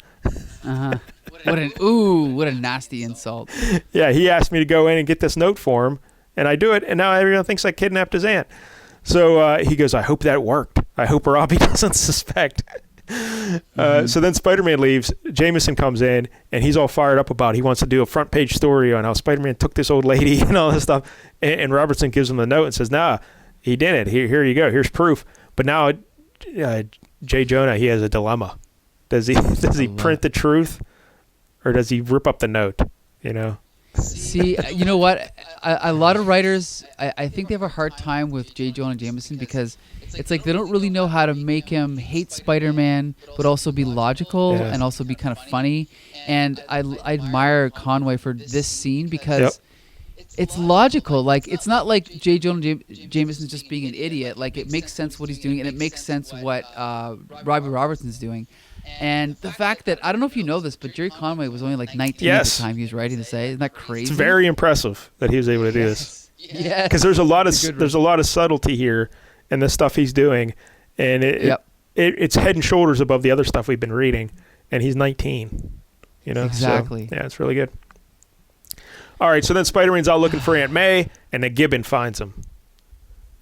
S1: Uh-huh. What a nasty insult.
S2: Yeah, he asked me to go in and get this note for him, and I do it, and now everyone thinks I kidnapped his aunt. So he goes, I hope that worked. I hope Robbie doesn't suspect. So then Spider-Man leaves. Jameson comes in, and he's all fired up about it. He wants to do a front page story on how Spider-Man took this old lady and all this stuff. And Robertson gives him the note and says, nah, he didn't. Here you go. Here's proof. But now J. Jonah, he has a dilemma. Does he print the truth, or does he rip up the note? You know.
S1: See, you know what? A lot of writers, I think they have a hard time with J. Jonah Jameson because it's like they don't really know how to make him hate Spider-Man, but also be logical and also be kind of funny. And I admire Conway for this scene because it's logical. Like, it's not like J. Jonah Jameson's just being an idiot. Like, it makes sense what he's doing, and it makes sense what Robbie Robertson's doing. And the fact that, I don't know if you know this, but Gerry Conway was only like 19 at the time he was writing this. Isn't that crazy?
S2: It's very impressive that he was able to do this.
S1: Yeah.
S2: Because there's a lot of subtlety here in the stuff he's doing, and it's head and shoulders above the other stuff we've been reading. And he's 19. You know,
S1: exactly.
S2: So, yeah, it's really good. All right, so then Spider-Man's out looking for Aunt May, and the Gibbon finds him.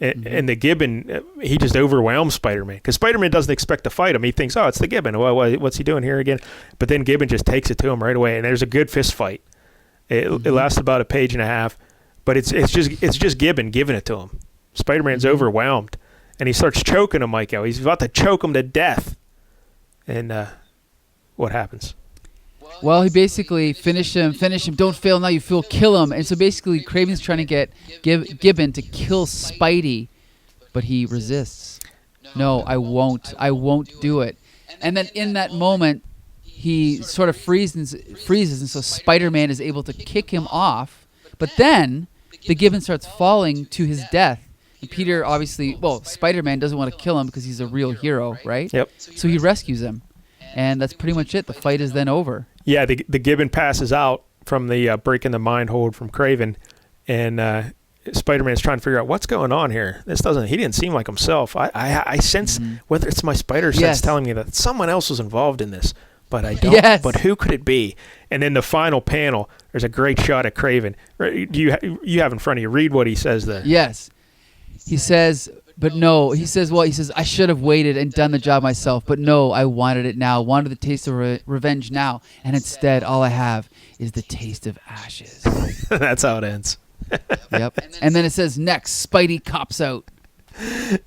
S2: And the Gibbon, he just overwhelms Spider-Man because Spider-Man doesn't expect to fight him. He thinks, oh, it's the Gibbon. What's he doing here again? But then Gibbon just takes it to him right away, and there's a good fist fight. It lasts about a page and a half, but it's just Gibbon giving it to him. Spider-Man's overwhelmed, and he starts choking him, Mike-El. He's about to choke him to death. And what happens?
S1: Well, he basically finish him, don't fail now, you fool, kill him. And so basically Kraven's trying to get Gibbon to kill Spidey, but he resists. No, I won't do it. And then in that moment, he sort of freezes, and so Spider-Man is able to kick him off. But then the Gibbon starts falling to his death. And Peter obviously, Spider-Man doesn't want to kill him because he's a real hero, right?
S2: Yep.
S1: So he rescues him. And that's pretty much it. The fight is then over.
S2: Yeah, the Gibbon passes out from the breaking the mind hold from Kraven, and Spider-Man's trying to figure out what's going on here. He didn't seem like himself. I sense, whether it's my spider sense telling me that someone else was involved in this, but I don't.
S1: Yes.
S2: But who could it be? And then the final panel, there's a great shot at Kraven. You have in front of you. Read what he says there.
S1: Yes. He says, but no. He says, I should have waited and done the job myself. But no, I wanted it now. Wanted the taste of revenge now. And instead, all I have is the taste of ashes.
S2: That's how it ends.
S1: Yep. And then it says, next, Spidey cops out.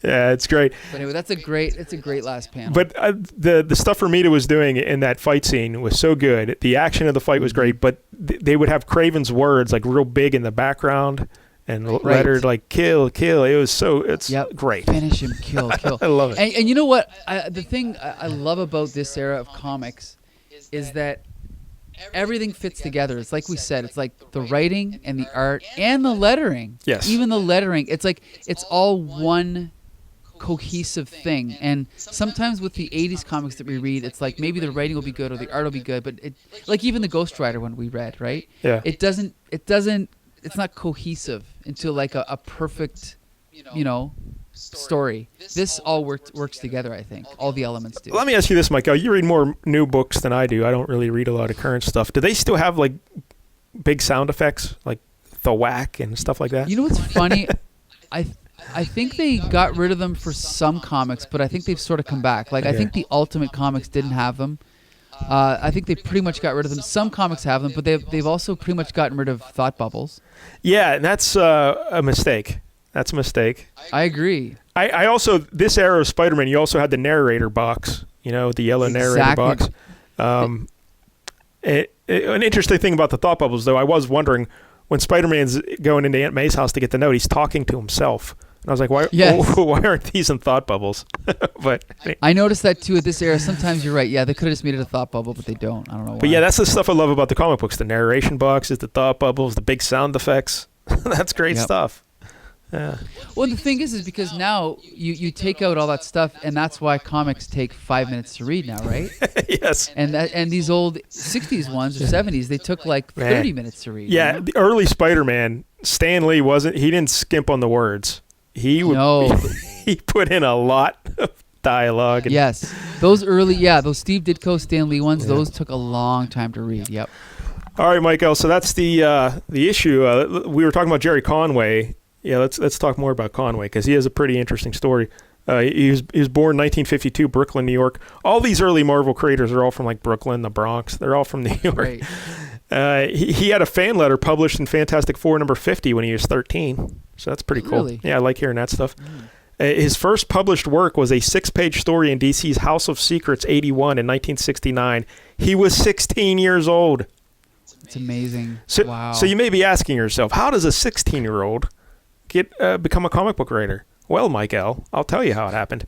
S2: Yeah, it's great.
S1: But anyway, it's a great last panel.
S2: But the stuff Romita was doing in that fight scene was so good. The action of the fight was great, but they would have Kraven's words like real big in the background. And lettered like kill. It's great.
S1: Finish him, kill.
S2: I love it.
S1: And you know what? The thing I love about this era of comics is that everything fits together. It's like we said. It's like the writing and the art and the lettering.
S2: Yes.
S1: Even the lettering. It's like it's all one cohesive thing. And sometimes with the 80s comics that we read, it's like maybe the writing will be good or the art will be good, but like even the Ghost Rider one we read, right?
S2: Yeah.
S1: It's not cohesive into like a perfect, story. This all works together, I think. All the elements do.
S2: Let me ask you this, Mike-El. You read more new books than I do. I don't really read a lot of current stuff. Do they still have like big sound effects, like the whack and stuff like that?
S1: You know what's funny? I think they got rid of them for some comics, but I think they've sort of come back. Like I think the Ultimate Comics didn't have them. I think they pretty much got rid of them. Some comics have them, but they've also pretty much gotten rid of thought bubbles.
S2: Yeah, and that's a mistake. That's a mistake.
S1: I agree.
S2: I also, this era of Spider-Man, you also had the narrator box, the yellow narrator box. An interesting thing about the thought bubbles, though, I was wondering, when Spider-Man's going into Aunt May's house to get the note, he's talking to himself. And I was like, why aren't these in thought bubbles? But
S1: I noticed that too at this era. Sometimes you're right. Yeah, they could have just made it a thought bubble, but they don't. I don't know why.
S2: But yeah, that's the stuff I love about the comic books. The narration boxes, the thought bubbles, the big sound effects. That's great stuff. Yeah.
S1: Well, the thing is because now you take out all that stuff, and that's why comics take 5 minutes to read now, right?
S2: Yes.
S1: And these old 60s ones or 70s, they took like 30 minutes to read.
S2: Yeah, the early Spider-Man, Stan Lee he didn't skimp on the words. He put in a lot of dialogue.
S1: Yes. Those Steve Ditko, Stan Lee ones, those took a long time to read. Yep.
S2: All right, Mike-El, so that's the issue. We were talking about Gerry Conway. Yeah, let's talk more about Conway because he has a pretty interesting story. He was born 1952, Brooklyn, New York. All these early Marvel creators are all from like Brooklyn, the Bronx. They're all from New York. Right. He had a fan letter published in Fantastic Four number 50 when he was 13. So that's pretty cool.
S1: Really?
S2: Yeah, I like hearing that stuff. His first published work was a 6-page story in DC's House of Secrets 81 in 1969. He was 16 years old.
S1: It's amazing.
S2: Wow. So you may be asking yourself, how does a 16-year-old become a comic book writer? Well, Mike-El, I'll tell you how it happened.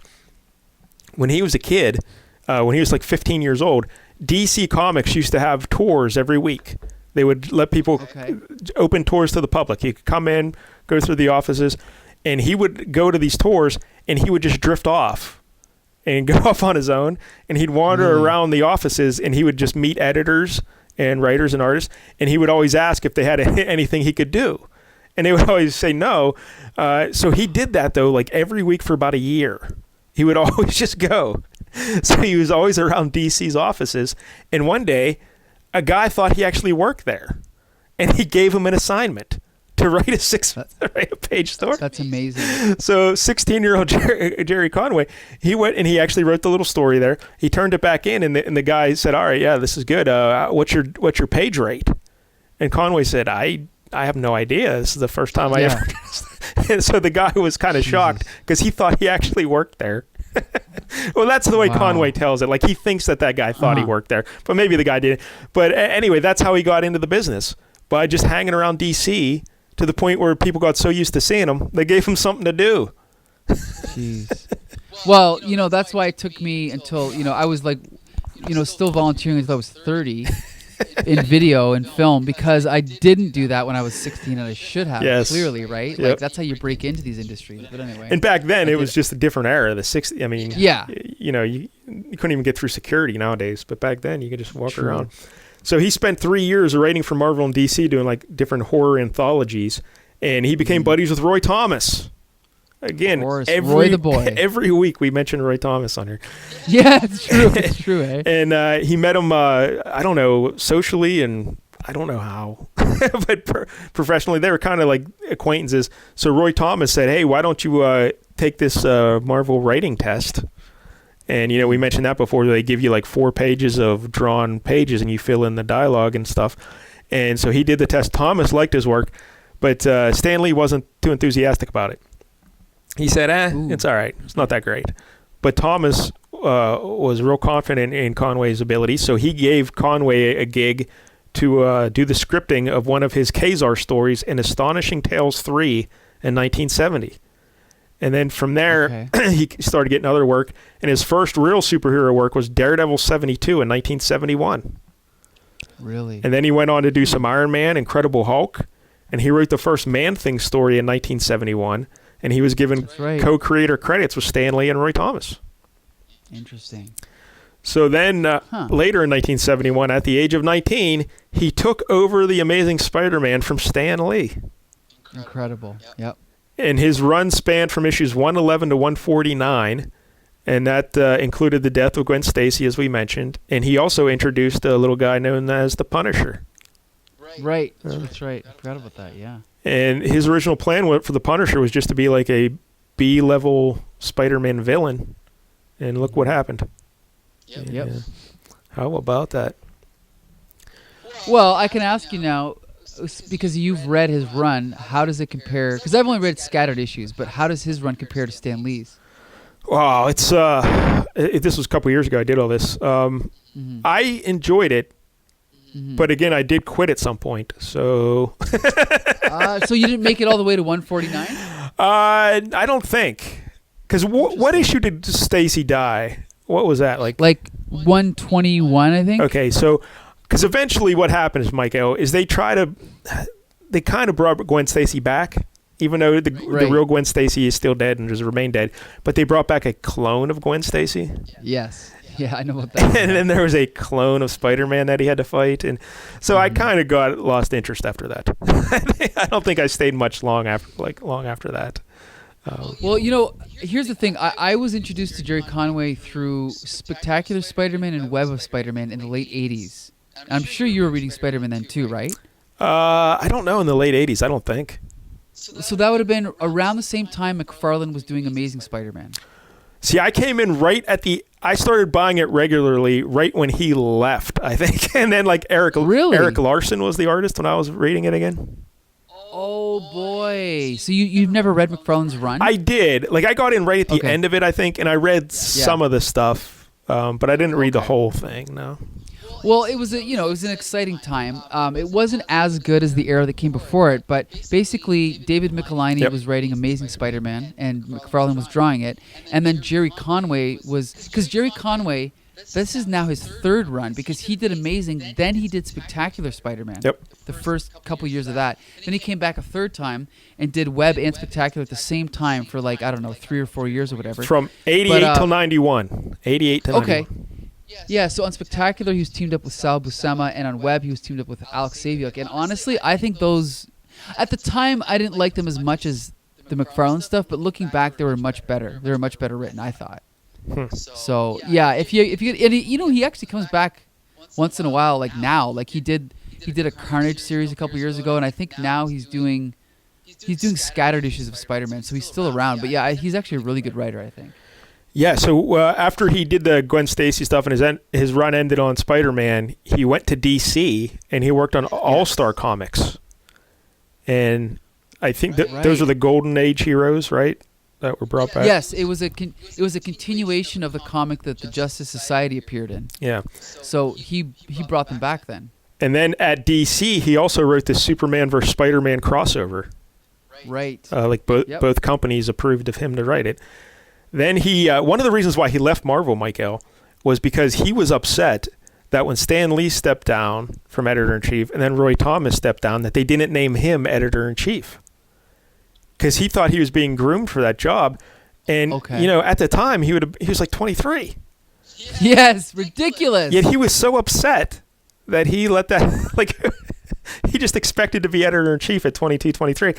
S2: When he was a kid, when he was like 15 years old, DC Comics used to have tours every week. They would let people open tours to the public. He could come in, go through the offices, and he would go to these tours, and he would just drift off and go off on his own, and he'd wander around the offices, and he would just meet editors and writers and artists, and he would always ask if they had anything he could do. And they would always say no. So he did that, though, like every week for about a year. He would always just go. So he was always around DC's offices. And one day, a guy thought he actually worked there. And he gave him an assignment to write a page story.
S1: That's amazing.
S2: So 16-year-old Gerry Conway, he went and he actually wrote the little story there. He turned it back in, and the guy said, all right, yeah, this is good. What's your page rate? And Conway said, I have no idea. This is the first time I ever. And so the guy was kind of shocked because he thought he actually worked there. Well, that's the way Conway tells it. Like, he thinks that guy thought he worked there, but maybe the guy didn't. But anyway, that's how he got into the business, by just hanging around DC to the point where people got so used to seeing him, they gave him something to do.
S1: Jeez. Well, that's why it took me until, I was like, still volunteering until I was 30. In video and film, because I didn't do that when I was 16 and I should have. Clearly, right?
S2: Yep.
S1: Like, that's how you break into these industries. But anyway.
S2: And back then, it was just a different era. The 60s, I mean, you couldn't even get through security nowadays, but back then you could just walk around. So he spent 3 years writing for Marvel and DC, doing like different horror anthologies, and he became buddies with Roy Thomas. Again,
S1: Roy the boy.
S2: Every week we mention Roy Thomas on here.
S1: Yeah, it's true. It's true, eh?
S2: And he met him, I don't know, socially, and I don't know how, but professionally, they were kind of like acquaintances. So Roy Thomas said, hey, why don't you take this Marvel writing test? And, we mentioned that before. They give you like 4 pages of drawn pages, and you fill in the dialogue and stuff. And so he did the test. Thomas liked his work, but Stan Lee wasn't too enthusiastic about it. He said, it's all right. It's not that great. But Thomas was real confident in Conway's ability, so he gave Conway a gig to do the scripting of one of his Kazar stories in Astonishing Tales 3 in 1970. And then from there, he started getting other work, and his first real superhero work was Daredevil 72 in 1971.
S1: Really?
S2: And then he went on to do some Iron Man, Incredible Hulk, and he wrote the first Man-Thing story in 1971. And he was given co-creator credits with Stan Lee and Roy Thomas.
S1: Interesting.
S2: So then later in 1971, at the age of 19, he took over the Amazing Spider-Man from Stan Lee.
S1: Incredible. Yep.
S2: And his run spanned from issues 111 to 149, and that included the death of Gwen Stacy, as we mentioned. And he also introduced a little guy known as the Punisher.
S1: Right. That's right. I forgot about that, yeah.
S2: And his original plan for the Punisher was just to be like a B-level Spider-Man villain. And look what happened.
S1: Yep.
S2: Yeah. How about that?
S1: Well, I can ask you now, because you've read his run, how does it compare? Because I've only read scattered issues, but how does his run compare to Stan Lee's?
S2: Wow, it's this was a couple years ago I did all this. I enjoyed it. But again, I did quit at some point, so...
S1: So you didn't make it all the way to 149?
S2: I don't think. Because what issue did Stacy die? What was that? Like
S1: 121, I think?
S2: Okay, so... Because eventually what happens, Mike-El, is they kind of brought Gwen Stacy back, even though the real Gwen Stacy is still dead and has remained dead. But they brought back a clone of Gwen Stacy.
S1: Yes. Yeah, I know about that.
S2: And then there was a clone of Spider-Man that he had to fight, and so I kind of got lost interest after that. I don't think I stayed long after that.
S1: Well, here's the thing. I was introduced to Gerry Conway through Spectacular Spider-Man and Web of Spider-Man in the late 80s. I'm sure you were reading Spider-Man then too, right?
S2: I don't know, in the late 80s, I don't think.
S1: So that would have been around the same time McFarlane was doing Amazing Spider-Man.
S2: See, I came in I started buying it regularly right when he left, I think. And then Eric Larson was the artist when I was reading it again.
S1: Oh boy! So you've never read McFarlane's run?
S2: I did. Like I got in right at the end of it, I think, and I read some of the stuff, but I didn't read the whole thing. No.
S1: Well, it was it was an exciting time. It wasn't as good as the era that came before it, but basically David Michelinie was writing Amazing Spider-Man, and McFarlane was drawing it, and then Gerry Conway because Gerry Conway. This is now his third run because he did Amazing, then he did Spectacular Spider-Man.
S2: Yep.
S1: The first couple years of that. Then he came back a third time and did Web and Spectacular at the same time for 3 or 4 years or whatever.
S2: From 88 till 91. 88 to 91.
S1: Okay. Yeah, so on Spectacular he was teamed up with Sal Buscema, and on Web he was teamed up with Alex Saviuk. And honestly, I think those, at the time I didn't like them as much as the McFarlane stuff, but looking back they were much better. They were much better written, I thought. So yeah, if you and he actually comes back once in a while, like now, like he did a Carnage series a couple years ago, and I think now he's doing scattered issues of Spider-Man, so he's still around. But yeah, he's actually a really good writer, I think.
S2: Yeah, so after he did the Gwen Stacy stuff and his run ended on Spider-Man, he went to DC and he worked on All-Star Comics, and I think those are the Golden Age heroes, right? That were brought back.
S1: Yes, it was a continuation of the comic that the Justice Society appeared in.
S2: Yeah.
S1: So he brought them back then.
S2: And then at DC, he also wrote the Superman vs. Spider-Man crossover.
S1: Right.
S2: Both companies approved of him to write it. Then he one of the reasons why he left Marvel, Mike-El, was because he was upset that when Stan Lee stepped down from editor-in-chief and then Roy Thomas stepped down, that they didn't name him editor-in-chief. Because he thought he was being groomed for that job, and at the time he was like 23.
S1: Yes, ridiculous.
S2: Yet he was so upset that he let that he just expected to be editor in chief at 22, 23.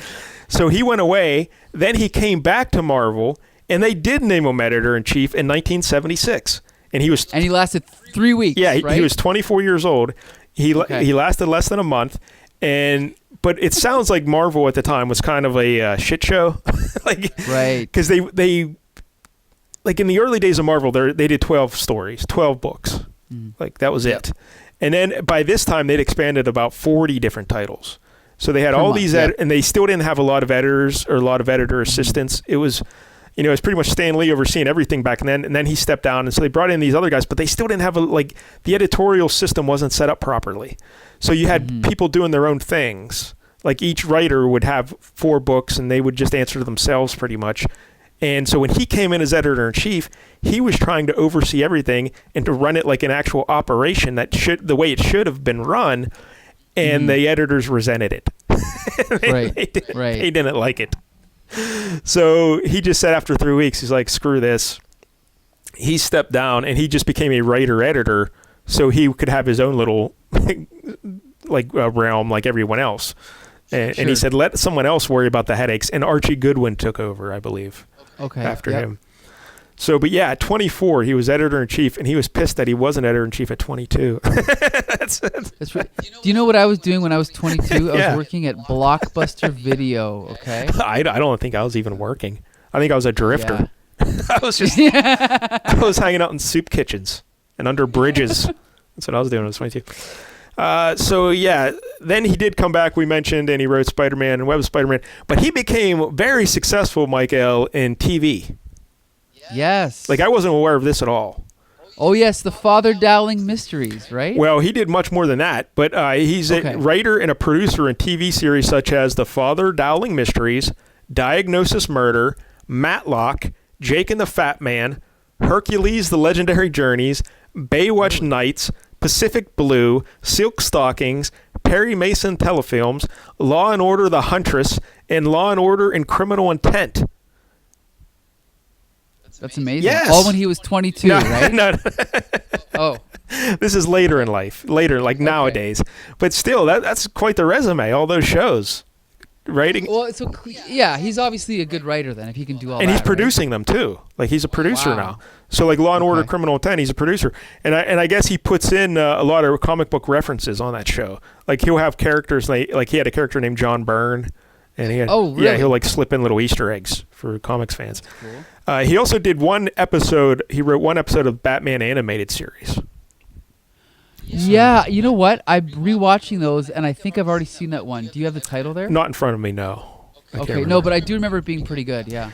S2: So he went away. Then he came back to Marvel, and they did name him editor in chief in 1976. And he
S1: lasted 3 weeks.
S2: Yeah,
S1: right?
S2: He was 24 years old. He lasted less than a month, but it sounds like Marvel at the time was kind of a shit show,
S1: right?
S2: Because they in the early days of Marvel, they did 12 stories, 12 books, that was it. And then by this time they'd expanded about 40 different titles. So they had all these, and they still didn't have a lot of editors or a lot of editor assistants. It was, it was pretty much Stan Lee overseeing everything back then, and then he stepped down, and so they brought in these other guys, but they still didn't have the editorial system wasn't set up properly. So you had people doing their own things. Like each writer would have 4 books, and they would just answer to themselves pretty much. And so when he came in as editor-in-chief, he was trying to oversee everything and to run it like an actual operation the way it should have been run, and the editors resented it. They didn't like it. So he just said after 3 weeks, he's like, screw this. He stepped down, and he just became a writer-editor so he could have his own little realm like everyone else. And he said, let someone else worry about the headaches. And Archie Goodwin took over, I believe, after him. So, but yeah, at 24, he was editor-in-chief, and he was pissed that he wasn't editor-in-chief at 22. That's
S1: right. Do you know what I was doing when I was 22? I was working at Blockbuster Video, okay?
S2: I don't think I was even working. I think I was a drifter. Yeah. I was hanging out in soup kitchens and under bridges. That's what I was doing when I was 22. Then he did come back, we mentioned, and he wrote Spider-Man and Web of Spider-Man. But he became very successful, Mike-El, in TV.
S1: Yes.
S2: I wasn't aware of this at all.
S1: Oh, yes, the Father Dowling Mysteries, right?
S2: Well, he did much more than that, but he's a writer and a producer in TV series such as The Father Dowling Mysteries, Diagnosis Murder, Matlock, Jake and the Fat Man, Hercules, The Legendary Journeys, Baywatch Nights, Pacific Blue, Silk Stockings, Perry Mason Telefilms, Law and Order The Huntress, and Law and Order and Criminal Intent.
S1: That's amazing.
S2: Yes.
S1: All when he was 22, right?
S2: No.
S1: Oh.
S2: This is later in life, nowadays. But still, that's quite the resume, all those shows. Writing.
S1: Well, he's obviously a good writer then, if he can do all that.
S2: And he's producing them, too. He's a producer now. So, Law and Order, Criminal Intent, he's a producer. And I guess he puts in a lot of comic book references on that show. He'll have characters, he had a character named John Byrne. And he had,
S1: really?
S2: Yeah, he'll slip in little Easter eggs for comics fans. Cool. He also did he wrote one episode of Batman animated series.
S1: Yeah, you know what? I'm rewatching those, and I think I've already seen that one. Do you have the title there?
S2: Not in front of me, no.
S1: Okay, no, but I do remember it being pretty good, yeah.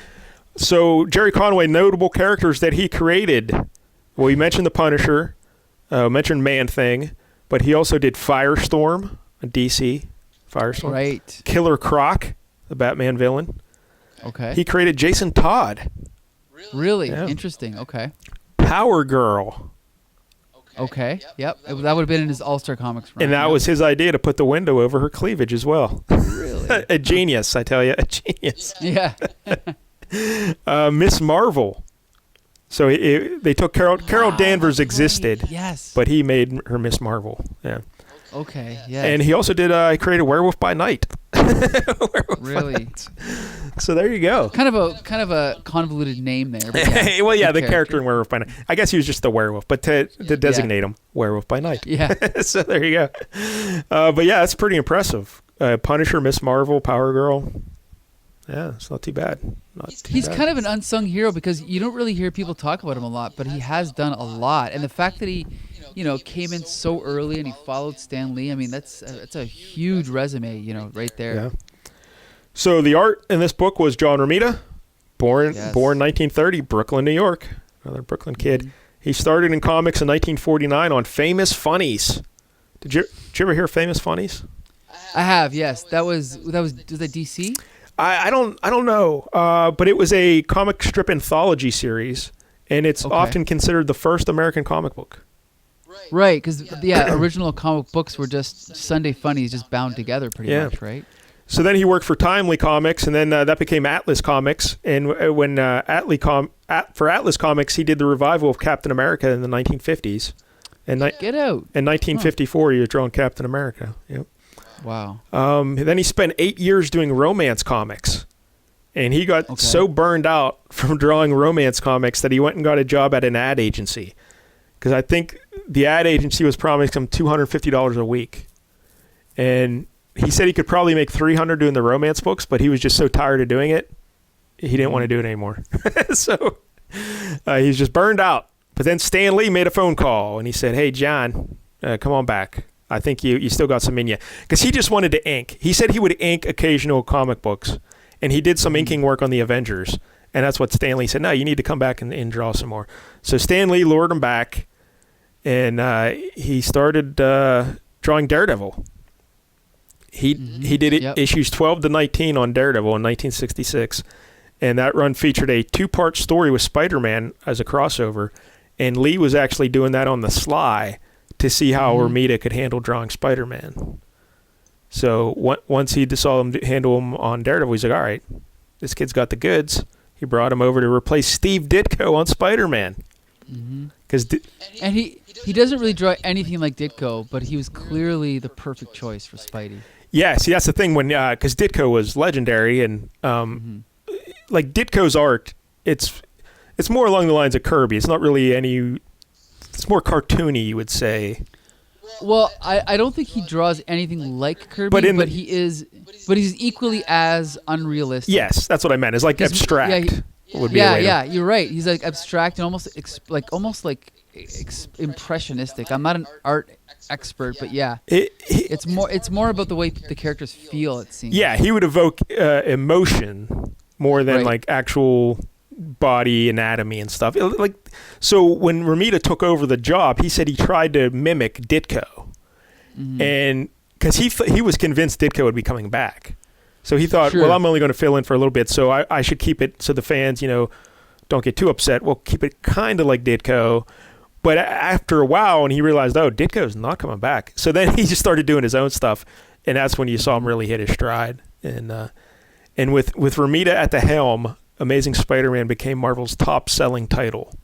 S2: So Gerry Conway, notable characters that he created. Well, you mentioned the Punisher, mentioned Man-Thing, but he also did Firestorm, a DC Firestorm.
S1: Right.
S2: Killer Croc, the Batman villain.
S1: Okay.
S2: He created Jason Todd.
S1: Really?
S2: Yeah.
S1: Interesting. Okay.
S2: Power Girl.
S1: Okay. Yep. That would have been in his All-Star Comics run.
S2: And that was his idea to put the window over her cleavage as well.
S1: Really?
S2: A genius, I tell you. A genius.
S1: Yeah.
S2: Miss Marvel. So they took Carol Danvers existed,
S1: yes,
S2: but he made her Miss Marvel. Yeah.
S1: Okay. Yeah.
S2: And he also did created Werewolf by Night.
S1: Really?
S2: So there you go.
S1: Kind of a convoluted name there. But yeah,
S2: well, yeah, the character in Werewolf by Night. I guess he was just the werewolf, but to designate him, Werewolf by Night.
S1: Yeah.
S2: So there you go. But yeah, that's pretty impressive. Punisher, Miss Marvel, Power Girl. Yeah, it's not too bad.
S1: He's kind of an unsung hero because you don't really hear people talk about him a lot, but he has done a lot. And the fact that he, came in so early and he followed Stan Lee, I mean, that's a huge resume, right there.
S2: Yeah. So the art in this book was John Romita, born 1930, Brooklyn, New York. Another Brooklyn kid. Mm-hmm. He started in comics in 1949 on Famous Funnies. Did you ever hear Famous Funnies?
S1: I have, yes. Was that DC?
S2: I don't know, but it was a comic strip anthology series, and it's often considered the first American comic book.
S1: Right, because original comic books were just Sunday Funnies, just bound together pretty much, right?
S2: So then he worked for Timely Comics, and then that became Atlas Comics. And when for Atlas Comics, he did the revival of Captain America in the 1950s.
S1: Get out!
S2: In 1954, he was drawing Captain America. Yep.
S1: Wow.
S2: Then he spent 8 years doing romance comics. And he got so burned out from drawing romance comics that he went and got a job at an ad agency. Because I think the ad agency was promising him $250 a week. And he said he could probably make $300 doing the romance books, but he was just so tired of doing it, he didn't want to do it anymore. So he's just burned out. But then Stan Lee made a phone call, and he said, "Hey, John, come on back. I think you still got some in you." Because he just wanted to ink. He said he would ink occasional comic books, and he did some inking work on the Avengers. And that's what Stan Lee said, "No, you need to come back and draw some more." So Stan Lee lured him back, and he started drawing Daredevil. He did issues 12 to 19 on Daredevil in 1966, and that run featured a 2-part story with Spider-Man as a crossover, and Lee was actually doing that on the sly to see how Romita could handle drawing Spider-Man. So once he saw him handle him on Daredevil, he's like, "All right, this kid's got the goods." He brought him over to replace Steve Ditko on Spider-Man.
S1: And he doesn't really draw anything like Ditko, but he was clearly the perfect choice for Spidey.
S2: Yeah, see, that's the thing because Ditko was legendary, and like Ditko's art, it's more along the lines of Kirby. It's not really it's more cartoony, you would say.
S1: Well, I don't think he draws anything like Kirby, but he's equally as unrealistic.
S2: Yes, that's what I meant. It's like abstract.
S1: You're right. He's like abstract and almost like impressionistic. I'm not an art expert, but it's more about the way the characters feel, it seems.
S2: Yeah, he would evoke emotion more than like actual body anatomy and stuff. So when Romita took over the job, he said he tried to mimic Ditko, and because he was convinced Ditko would be coming back, so he thought, well, I'm only going to fill in for a little bit, so I should keep it so the fans, don't get too upset. We'll keep it kind of like Ditko. But after a while, and he realized, Ditko's not coming back, so then he just started doing his own stuff, and that's when you saw him really hit his stride. And with Romita at the helm, Amazing Spider-Man became Marvel's top-selling title,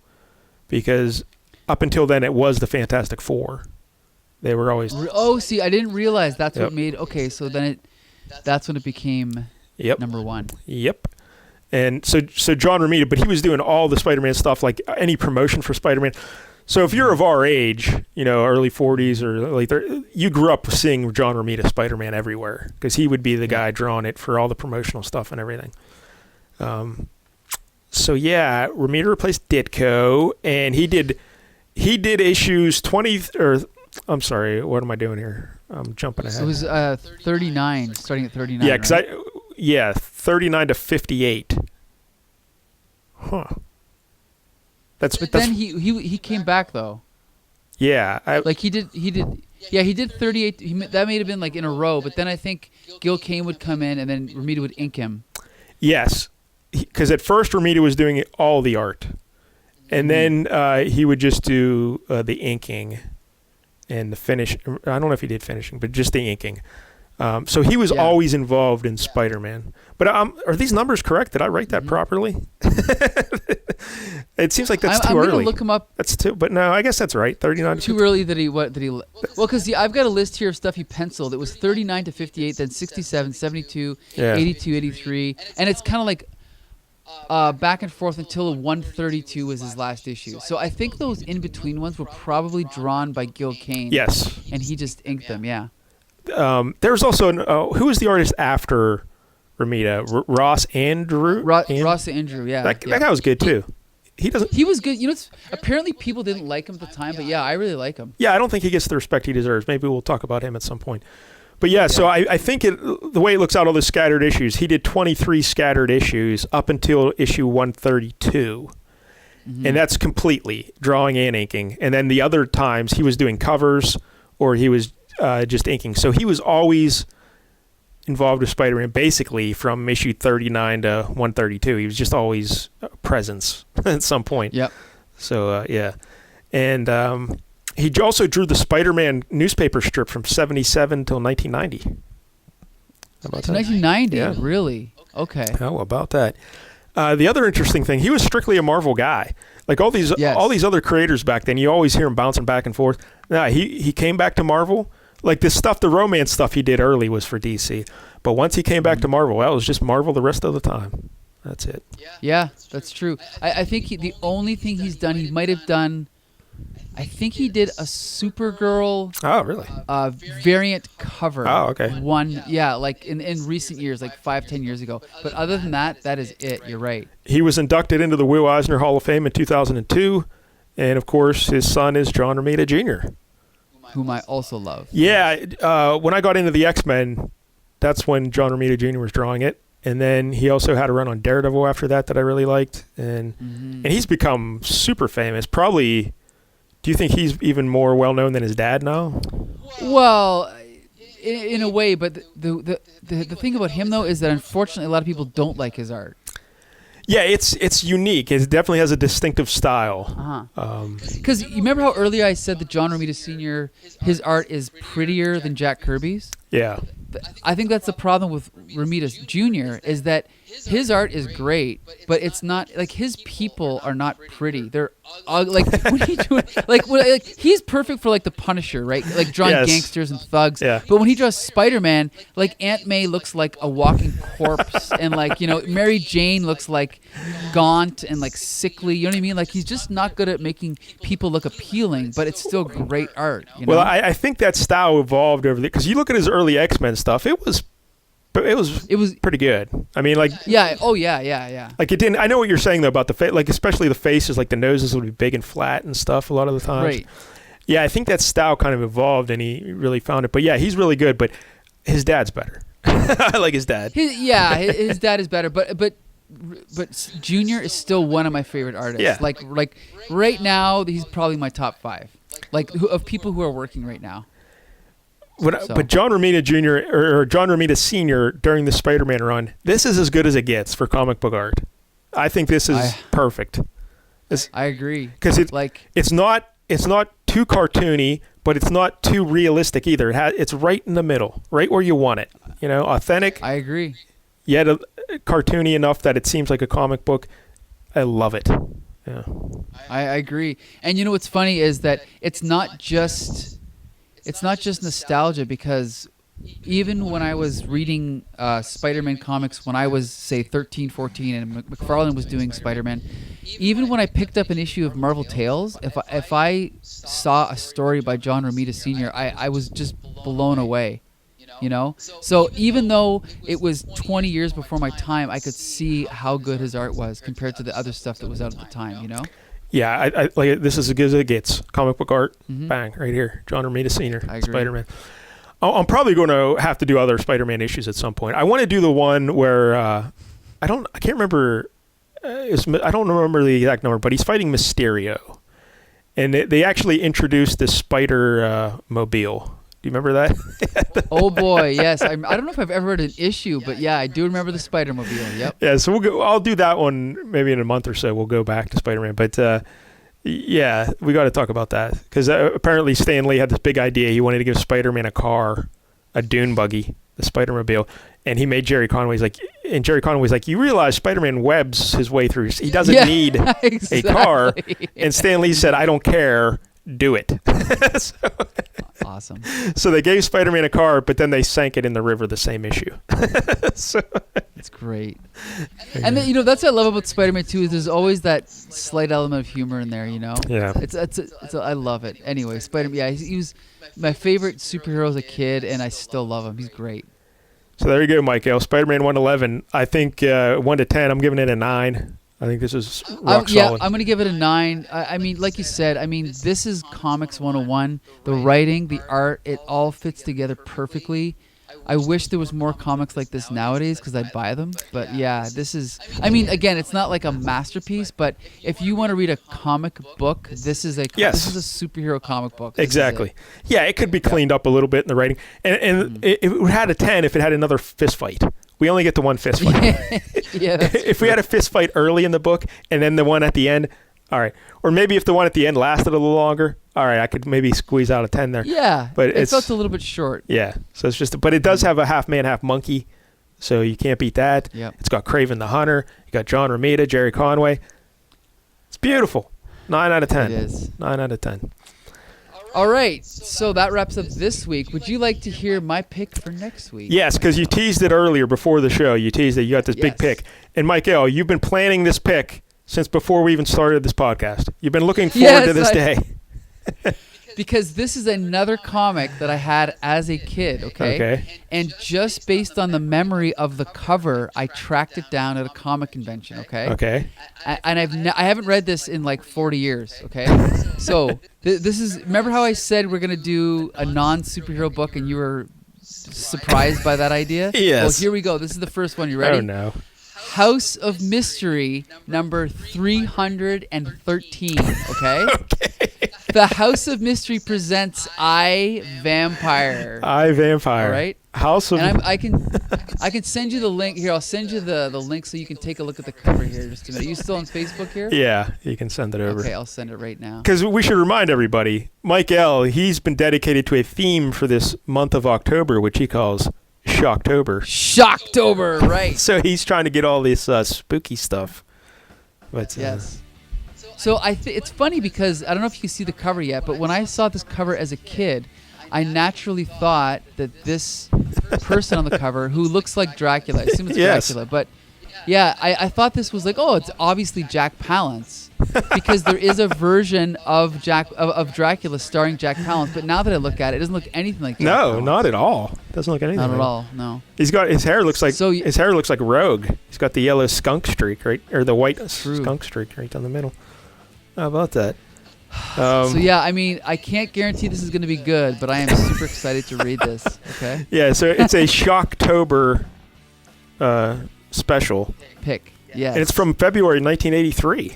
S2: because up until then it was the Fantastic Four. They were always...
S1: Oh, see, I didn't realize that's what made... Okay, so then that's when it became number one.
S2: Yep. And so John Romita, but he was doing all the Spider-Man stuff, like any promotion for Spider-Man. So if you're of our age, early 40s or late 30s, you grew up seeing John Romita Spider-Man everywhere, because he would be the guy drawing it for all the promotional stuff and everything. Romita replaced Ditko, and he did issues 20 or I'm sorry. What am I doing here? I'm jumping ahead.
S1: So it was 39, starting at 39.
S2: Yeah,
S1: right?
S2: 39 to 58. Huh.
S1: Then he came back though.
S2: Yeah.
S1: He did. Yeah, he did 38. That may have been like in a row, but then I think Gil Kane would come in and then Romita would ink him. Yes,
S2: because at first Romita was doing all the art, and then he would just do the inking and the finish. I don't know if he did finishing, but just the inking. So he was always involved in Spider-Man. But are these numbers correct? Did I write that properly? It seems like that's too early. I'm going to
S1: look him up.
S2: That's too, but no, I guess that's right. 39 to 58.
S1: Too early well, because I've got a list here of stuff he penciled. It was 39 to 58, then 67, 72, 82, 83. And it's kind of like back and forth until 132 was his last issue. So I think those in-between ones were probably drawn by Gil Kane.
S2: Yes.
S1: And he just inked them, yeah.
S2: There's also who was the artist after Romita? Ross Andrew.
S1: Ross Andrew, yeah.
S2: That guy was good too.
S1: He was good. You know, apparently people didn't like him at the time, but yeah, I really like him.
S2: Yeah, I don't think he gets the respect he deserves. Maybe we'll talk about him at some point. But yeah, so I think the way it looks out, all the scattered issues, he did 23 scattered issues up until issue 132. Mm-hmm. And that's completely drawing and inking. And then the other times he was doing covers or he was just inking. So he was always involved with Spider-Man basically from issue 39 to 132. He was just always a presence at some point.
S1: Yep.
S2: So, yeah. And he also drew the Spider-Man newspaper strip from 77 till 1990. How about that?
S1: 1990?
S2: Yeah.
S1: Really? Okay.
S2: How about that? The other interesting thing, he was strictly a Marvel guy. Like all these other creators back then, you always hear him bouncing back and forth. Nah, he came back to Marvel. Like this stuff, the romance stuff he did early was for DC. But once he came back to Marvel, that was just Marvel the rest of the time. That's it.
S1: Yeah, that's true. I think the only thing he's done, he might have done, I think he did a Supergirl variant cover.
S2: Oh, okay.
S1: Like in recent years, like 5-10 years ago. But other than that, that is it. You're right.
S2: He was inducted into the Will Eisner Hall of Fame in 2002. And, of course, his son is John Romita Jr.,
S1: whom I also love.
S2: Yeah, when I got into the X-Men, that's when John Romita Jr. was drawing it. And then he also had a run on Daredevil after that I really liked. And he's become super famous. Probably, do you think he's even more well-known than his dad now?
S1: Well, in a way, but the thing about him, though, is that unfortunately a lot of people don't like his art.
S2: Yeah, it's unique. It definitely has a distinctive style.
S1: Because you remember how earlier I said that John Romita Sr., his art is prettier than Jack Kirby's?
S2: Yeah.
S1: I think that's the problem with Romita Jr. is that his art is great, but it's not like his people are not pretty. They're like when he do it, like he's perfect for like the Punisher, right? Like drawing gangsters and thugs.
S2: Yeah.
S1: But when he draws Spider-Man, like Aunt May looks like a walking corpse, and like Mary Jane looks like gaunt and like sickly. You know what I mean? Like he's just not good at making people look appealing, but it's still great art.
S2: Well, I think that style evolved over there because you look at his early X-Men stuff. It was pretty good. I mean, like
S1: yeah.
S2: Like it didn't. I know what you're saying though about the face. Like especially the faces, like the noses would be big and flat and stuff a lot of the times.
S1: Right.
S2: Yeah, I think that style kind of evolved and he really found it. But yeah, he's really good. But his dad's better. I like his dad.
S1: His dad is better. But Junior is still one of my favorite artists.
S2: Yeah.
S1: Like right now, he's probably my top 5. Like of people who are working right now.
S2: But John Romita Jr. or John Romita Sr. during the Spider-Man run, this is as good as it gets for comic book art. I think this is perfect.
S1: I agree
S2: because it's not too cartoony, but it's not too realistic either. It's right in the middle, right where you want it. Authentic.
S1: I agree.
S2: Yet cartoony enough that it seems like a comic book. I love it. Yeah,
S1: I agree. And what's funny is that it's not just nostalgia, because even when I was reading Spider-Man comics when I was, say, 13, 14, and McFarlane was doing Spider-Man, even when I picked up an issue of Marvel Tales, if I saw a story by John Romita Sr., I was just blown away, So even though it was 20 years before my time, I could see how good his art was compared to the other stuff that was out at the time,
S2: Yeah, I like this is as good as it gets. Comic book art, bang, right here. John Romita Sr., Spider-Man. I'm probably going to have to do other Spider-Man issues at some point. I want to do the one where I can't remember. I don't remember the exact number, but he's fighting Mysterio, and they actually introduced this Spider mobile. Do you remember that?
S1: Oh boy, yes. I don't know if I've ever read an issue, but yeah, I do remember the Spider-Mobile. Yep.
S2: Yeah, so I'll do that one maybe in a month or so. We'll go back to Spider-Man, but yeah, we got to talk about that because apparently Stan Lee had this big idea. He wanted to give Spider-Man a car, a dune buggy, the Spider-Mobile, and he made Gerry Conway's like, and Gerry Conway's like, you realize Spider-Man webs his way through. He doesn't need a car, and Stan Lee said, I don't care. Do it.
S1: Awesome.
S2: So they gave Spider-Man a car, but then they sank it in the river the same issue.
S1: It's great. And then, that's what I love about Spider-Man 2 is there's always that slight element of humor in there,
S2: Yeah.
S1: I love it. Anyway, Spider-Man, yeah, he was my favorite superhero as a kid, and I still love him. He's great.
S2: So there you go, Mike-El. Spider-Man 111. I think 1 to 10, I'm giving it a 9. I think this is rock solid.
S1: Yeah, I'm going to give it a 9. I mean, like you said, this is Comics 101. The writing, the art, it all fits together perfectly. I wish there was more comics like this nowadays because I'd buy them. But yeah, this is, again, it's not like a masterpiece, but if you want to read a comic book, this is a superhero comic book.
S2: Exactly. Yeah, it could be cleaned up a little bit in the writing. And it would have had a 10 if it had another fist fight. We only get the one fist fight.
S1: Yeah,
S2: if we had a fist fight early in the book and then the one at the end, all right. Or maybe if the one at the end lasted a little longer, all right, I could maybe squeeze out a 10 there.
S1: Yeah,
S2: but
S1: it felt a little bit short.
S2: Yeah, so it's just, but it does have a half man, half monkey, so you can't beat that.
S1: Yep.
S2: It's got Kraven the Hunter. You got John Romita, Gerry Conway. It's beautiful. 9 out of 10.
S1: It is.
S2: 9 out of 10.
S1: All right, so that wraps up this week. Would you like to hear my pick for next week?
S2: Yes, because you teased it earlier before the show. You teased that you got this big pick. And Mike-El, you've been planning this pick since before we even started this podcast. You've been looking forward to this day.
S1: Because this is another comic that I had as a kid, okay? And just based on the memory of the cover, I tracked it down at a comic convention, okay?
S2: Okay.
S1: And I haven't read this in like 40 years, okay? So this is, remember how I said we're going to do a non-superhero book and you were surprised by that idea?
S2: Yes.
S1: Well, here we go. This is the first one. You ready?
S2: Oh, no.
S1: House of Mystery, number 313, okay? The House of Mystery presents I, Vampire.
S2: I, Vampire.
S1: All right?
S2: House of...
S1: And I can send you the link. Here, I'll send you the link so you can take a look at the cover here just a minute. Are you still on Facebook here?
S2: Yeah, you can send it over.
S1: Okay, I'll send it right now.
S2: Because we should remind everybody, Mike-El, he's been dedicated to a theme for this month of October, which he calls Shocktober.
S1: Shocktober, right.
S2: So he's trying to get all this spooky stuff. But,
S1: yes. So it's funny because I don't know if you can see the cover yet, but when I saw this cover as a kid, I naturally thought that this person on the cover, who looks like Dracula, I assume it's Dracula, but yeah, I thought this was like, oh, it's obviously Jack Palance, because there is a version of Dracula starring Jack Palance, but now that I look at it, it doesn't look anything like Jack Palance.
S2: Not at all. Doesn't look anything
S1: not
S2: like
S1: at all. No.
S2: He's got his hair looks like Rogue. He's got the yellow skunk streak, right, or the white skunk streak right down the middle. How about that?
S1: So yeah, I can't guarantee this is going to be good, but I am super excited to read this. Okay.
S2: Yeah, so it's a Shocktober special
S1: pick. Yes.
S2: And it's from February 1983.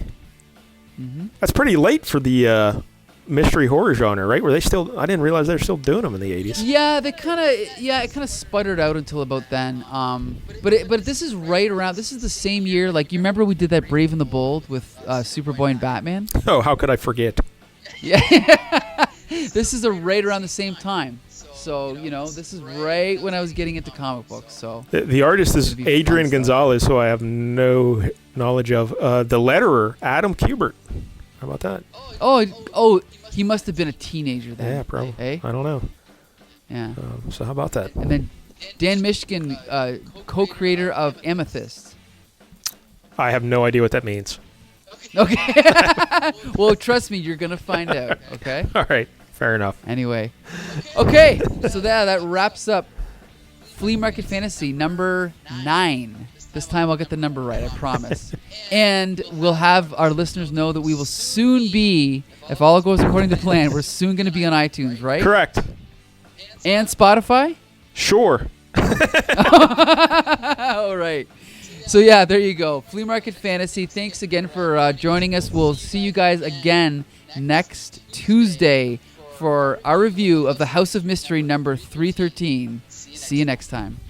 S2: Mm-hmm. That's pretty late for the mystery horror genre, right? Were they still? I didn't realize they were still doing them in the 80s.
S1: Yeah, it kind of sputtered out until about then. But this is right around. This is the same year. Like, you remember we did that Brave and the Bold with Superboy and Batman?
S2: Oh, how could I forget?
S1: Yeah. This is right around the same time. So, this is right when I was getting into comic books. So
S2: the artist is Adrian Gonzalez, who I have no knowledge of. The letterer, Adam Kubert. How about that?
S1: Oh, he must have been a teenager then.
S2: Yeah, probably.
S1: Hey?
S2: I don't know.
S1: Yeah.
S2: So how about that?
S1: And then Dan Mishkin, co-creator of Amethyst.
S2: I have no idea what that means.
S1: Okay. Well, trust me, you're going to find out, okay?
S2: All right. Fair enough.
S1: Anyway. Okay. So that wraps up Flea Market Fantasy number 9. This time I'll get the number right, I promise. And we'll have our listeners know that we will soon be, if all goes according to plan, we're soon going to be on iTunes, right?
S2: Correct.
S1: And Spotify?
S2: Sure.
S1: All right. So, yeah, there you go. Flea Market Fantasy. Thanks again for joining us. We'll see you guys again next Tuesday for our review of the House of Mystery number 313. See you next time.